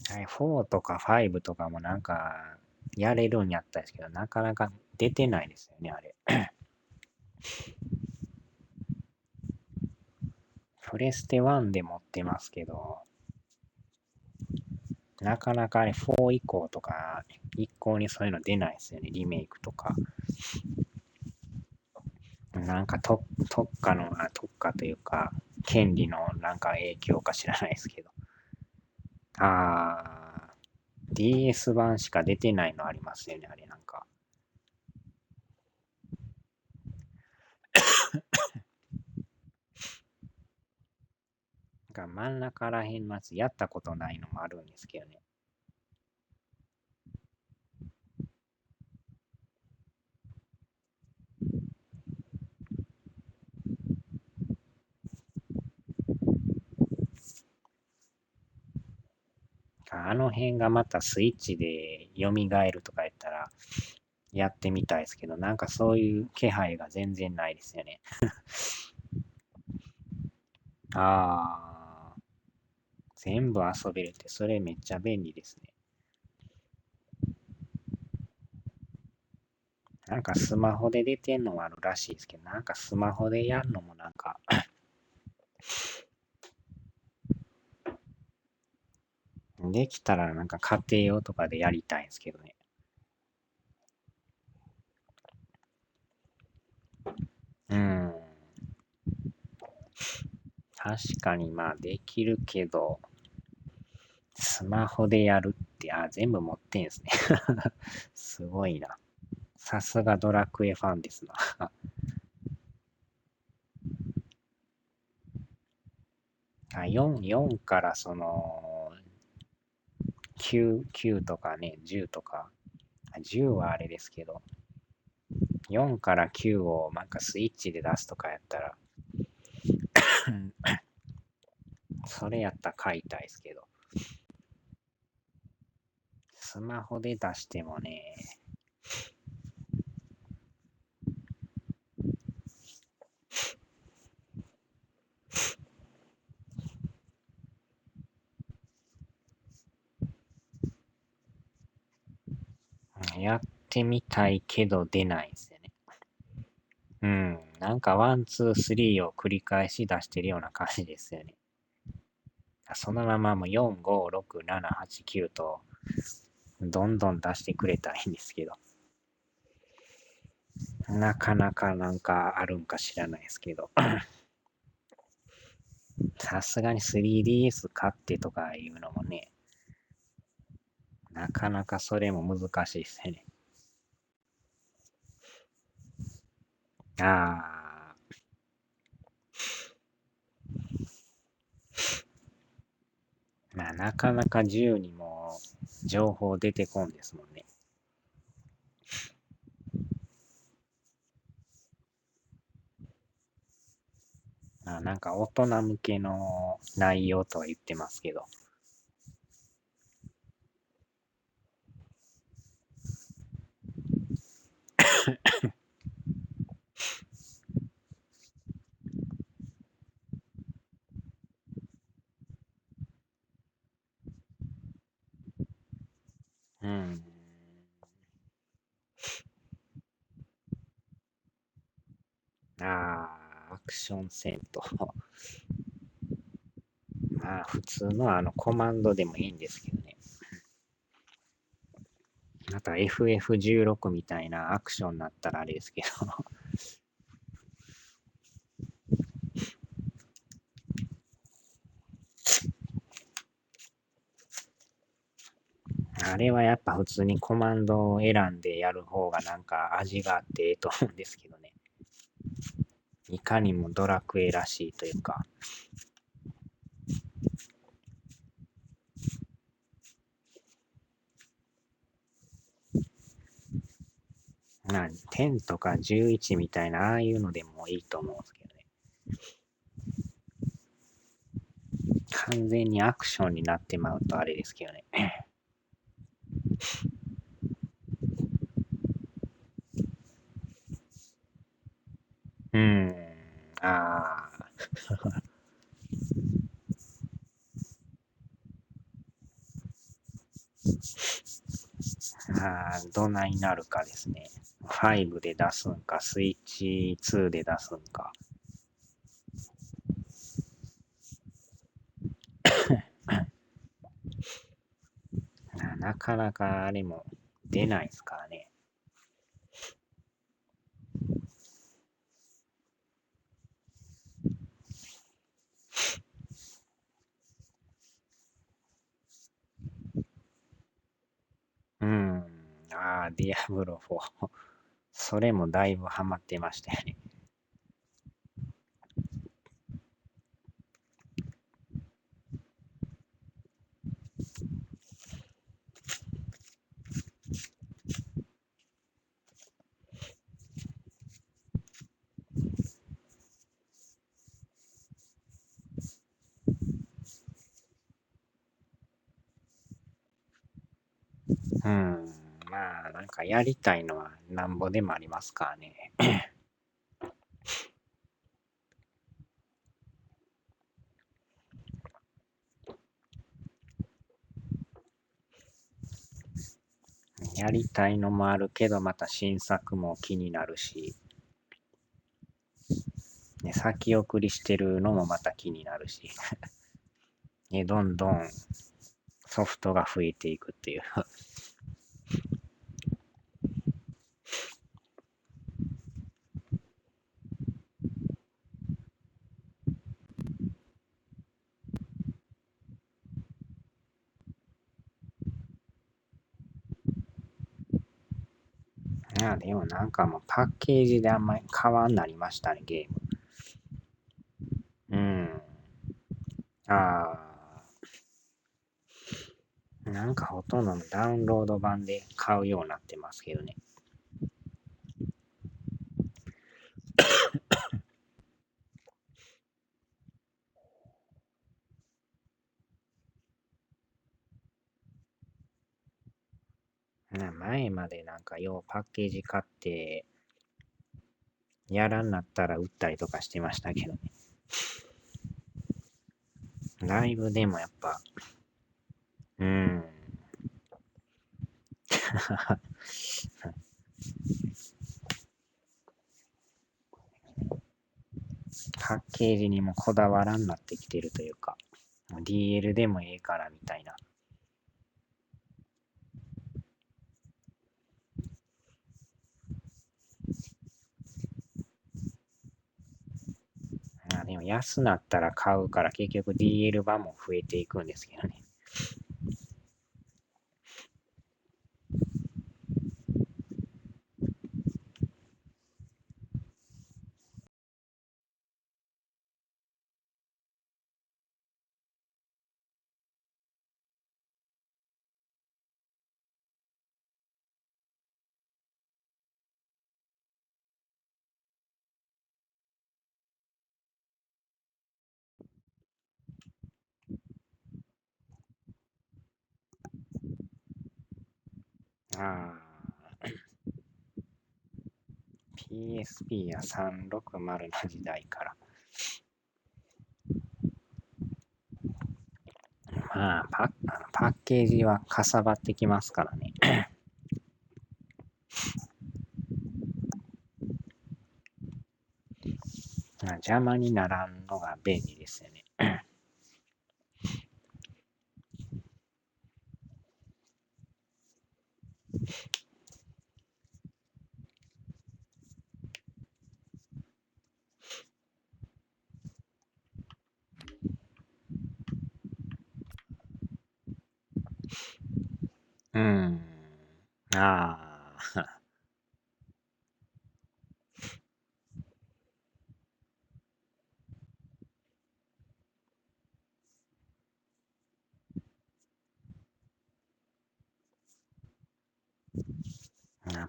4とか5とかもなんかやれるんやったんですけど、なかなか出てないですよね、あれ。プレステ1で持ってますけど、なかなかあれ4以降とか、一向にそういうの出ないですよね、リメイクとか。なんか特化というか、権利のなんか影響か知らないですけど。DS 版しか出てないのありますよね、あれなんか。真ん中らへんのやつやったことないのもあるんですけどね。あの辺がまたスイッチで蘇るとか言ったらやってみたいですけど、なんかそういう気配が全然ないですよね。全部遊べるってそれめっちゃ便利ですね。なんかスマホで出てんのもあるらしいですけど、なんかスマホでやるのもなんかできたらなんか家庭用とかでやりたいんですけどね。うん。確かにまあできるけど、スマホでやるって、全部持ってんすね。すごいな。さすがドラクエファンですな。4からその、9とかね、10とか、10はあれですけど、4から9をなんかスイッチで出すとかやったら、それやったら買いたいですけど、スマホで出してもね、やってみたいけど出ないんですよね。うん。なんかワン、ツー、スリーを繰り返し出してるような感じですよね。そのままもう4、5、6、7、8、9と、どんどん出してくれたらいいんですけど。なかなかなんかあるんか知らないですけど。さすがに 3DS 買ってとかいうのもね、なかなかそれも難しいですよね。あまあなかなか自由にも情報出てこんですもんね。なんか大人向けの内容とは言ってますけど。うん。アクション戦と。まあ普通のコマンドでもいいんですけどね。また FF16 みたいなアクションになったらあれですけど。あれはやっぱ普通にコマンドを選んでやる方がなんか味があってええと思うんですけどね。いかにもドラクエらしいというか。10とか11みたいな、ああいうのでもいいと思うんですけどね。完全にアクションになってまうとあれですけどね。うーん。あどないなるかですね。5で出すんか、スイッチ2で出すんか。なかなかあれも出ないですからね。ディアブロ4。それもだいぶハマってましたよね。うん。まあ、なんかやりたいのはなんぼでもありますからね。やりたいのもあるけど、また新作も気になるし、ね、先送りしてるのもまた気になるし、ね、どんどんソフトが増えていくっていう。でもなんかもうパッケージであんまり変わんなりましたね、ゲーム。うん。なんかほとんどのダウンロード版で買うようになってますけどね。前までなんかようパッケージ買って、やらんなったら売ったりとかしてましたけどね。ライブでもやっぱ、パッケージにもこだわらんなってきてるというか、DL でもええからみたいな。でも安なったら買うから結局 DL 版も増えていくんですけどね。PSP や360の時代から。パッケージはかさばってきますからね。邪魔にならんのが便利ですよね。うん。ああ。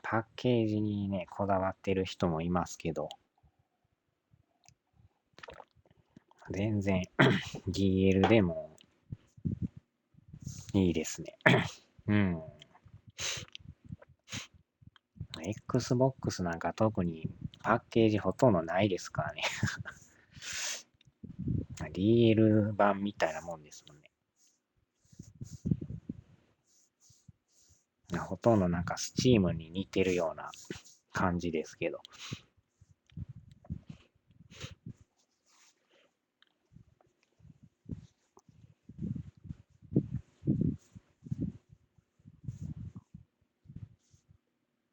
パッケージにね、こだわってる人もいますけど、全然 DL でもいいですね。うん。Xbox なんか特にパッケージほとんどないですからね。DL 版みたいなもんですもんね。ほとんどなんか Steam に似てるような感じですけど。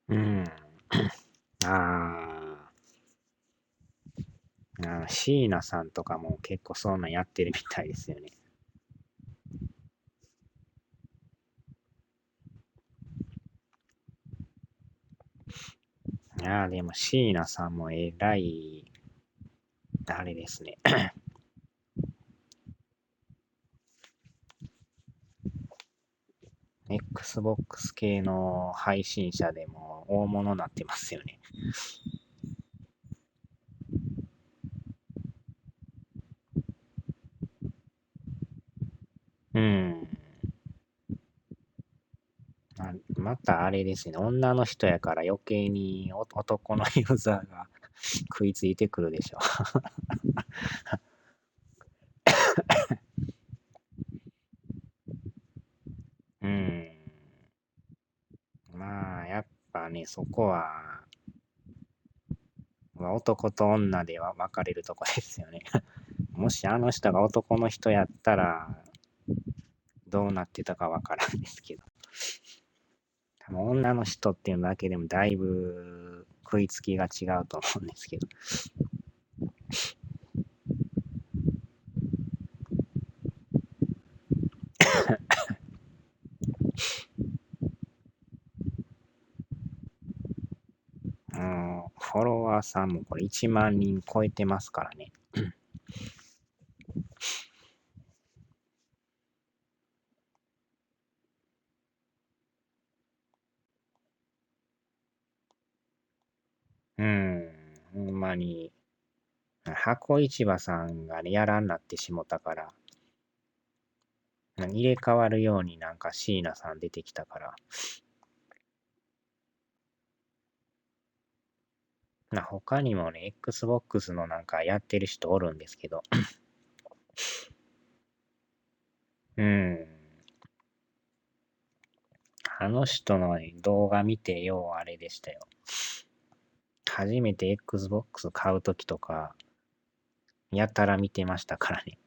うん。椎名さんとかも結構そんなんやってるみたいですよね。でも椎名さんもえらい、あれですね。Xbox 系の配信者でも大物になってますよね。うん。またあれですね。女の人やから余計に男のユーザーが食いついてくるでしょう。うん。あね、そこは、男と女では分かれるとこですよね。もしあの人が男の人やったら、どうなってたか分からんですけど。多分女の人っていうだけでもだいぶ食いつきが違うと思うんですけど。フォロワーさんもこれ1万人超えてますからね。ほんまに、箱市場さんがね、やらんなってしもたから、入れ替わるようになんか椎名さん出てきたから、他にもね、Xbox のなんかやってる人おるんですけど、あの人の、ね、動画見てようあれでしたよ。初めて Xbox 買うときとか、やたら見てましたからね。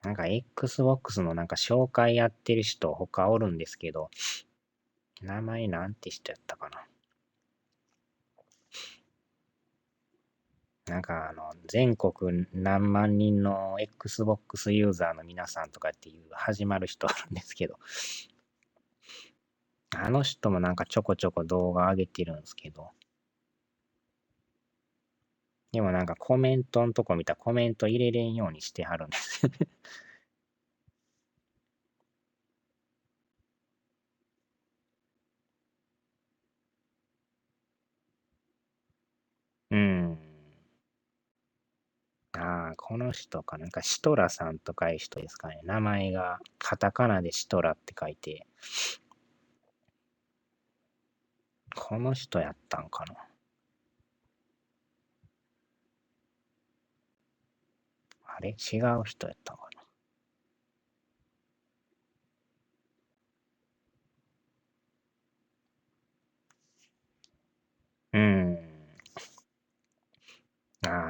なんか Xbox のなんか紹介やってる人他おるんですけど、名前なんて人やったかな。なんか全国何万人の Xbox ユーザーの皆さんとかっていう始まる人あるんですけど、あの人もなんかちょこちょこ動画上げてるんですけど、でもなんかコメントのとこ見たらコメント入れれんようにしてはるんですこの人かなんかシトラさんとかいう人ですかね。名前がカタカナでシトラって書いて、この人やったんかな。あれ違う人やったんかな。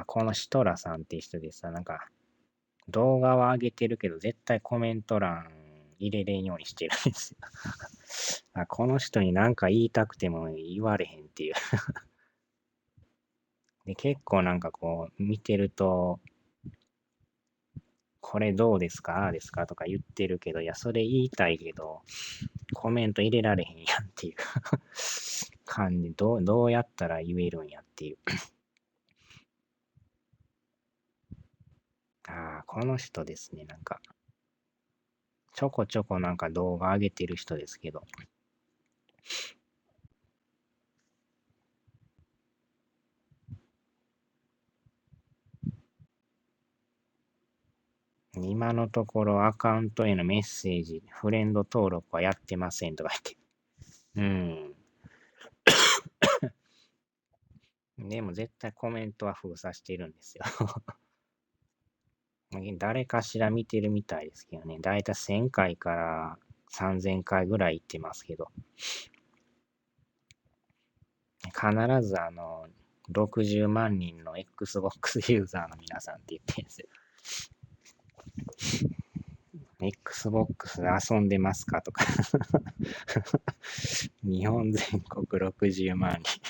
このシトラさんっていう人でさ、なんか動画は上げてるけど絶対コメント欄入れれんようにしてるんですよ。この人になんか言いたくても言われへんっていうで、結構なんかこう見てると、これどうですかああですかとか言ってるけど、いや、それ言いたいけど、コメント入れられへんやんっていう感じ、どうやったら言えるんやっていう。この人ですね、なんか、ちょこちょこなんか動画上げてる人ですけど、今のところアカウントへのメッセージ、フレンド登録はやってませんとか言って。でも絶対コメントは封鎖してるんですよ誰かしら見てるみたいですけどね。だいたい1000回から3000回ぐらい行ってますけど。必ず60万人の Xbox ユーザーの皆さんって言ってるんですよ。Xbox で遊んでますかとか日本全国60万人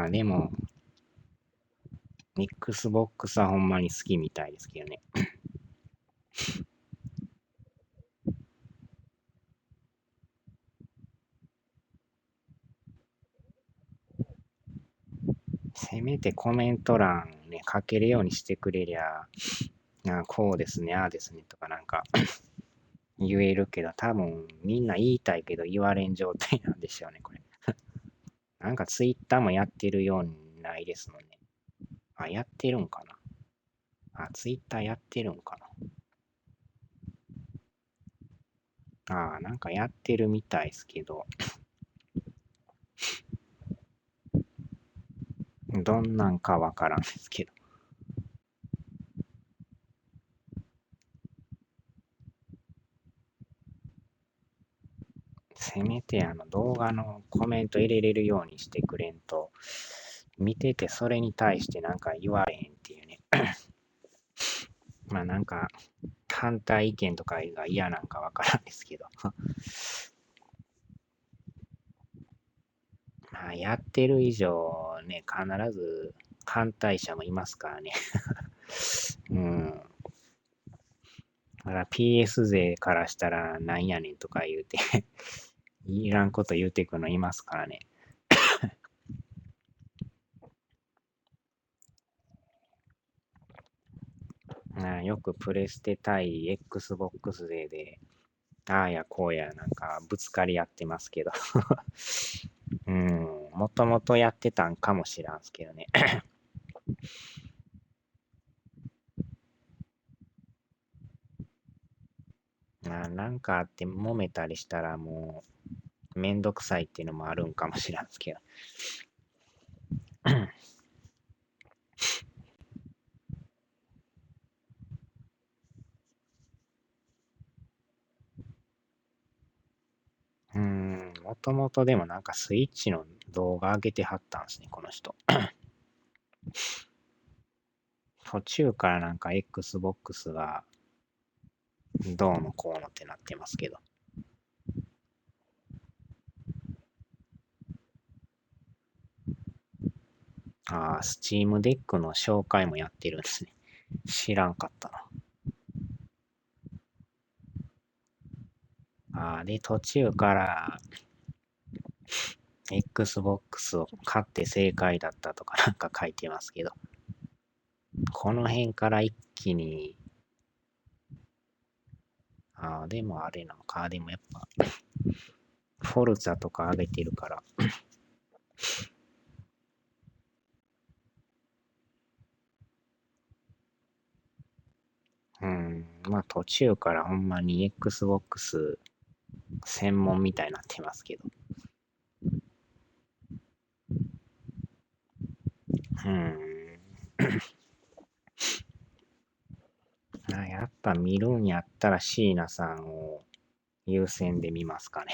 でも、Xbox はほんまに好きみたいですけどね。せめてコメント欄ね、書けるようにしてくれりゃ、こうですね、ああですねとかなんか言えるけど、多分みんな言いたいけど言われん状態なんでしょうね、これ。なんか Twitter もやってるようにないですもんね。やってるんかな。Twitter やってるんかな。なんかやってるみたいですけど、どんなんかわからんですけど。せめて動画のコメント入れれるようにしてくれんと、見ててそれに対してなんか言われへんっていうね。まあなんか、反対意見とかが嫌なんかわからんですけど。まあやってる以上ね、必ず反対者もいますからね。うん。だから PS 勢からしたらなんやねんとか言うていらんこと言うてくのいますからね。よくプレステ対 Xbox 勢で、ああやこうやなんかぶつかり合ってますけど。もともとやってたんかもしらんすけどね。なんかあって揉めたりしたらもうめんどくさいっていうのもあるんかもしらんすけど。もともとでもなんかスイッチの動画上げてはったんですね、この人。途中からなんか Xbox がどうのこうのってなってますけど。スチームデックの紹介もやってるんですね。知らんかったな。で、途中から Xbox を買って正解だったとかなんか書いてますけど。この辺から一気に、でもあれなのか。でもやっぱ、フォルツァとか上げてるから。まあ途中からほんまに Xbox 専門みたいになってますけど。やっぱ見るんやったら椎名さんを優先で見ますかね。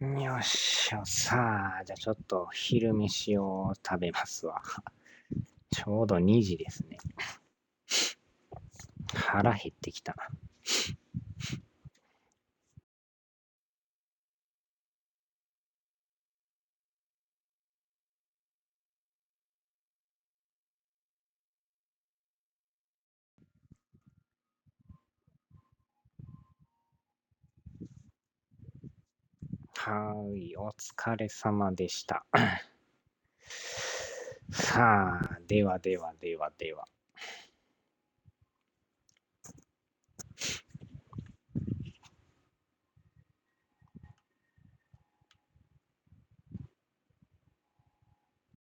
よっしゃ、さあ、じゃあちょっと昼飯を食べますわ。ちょうど2時ですね。腹減ってきたな。お疲れ様でした。さあ、ではではではでは。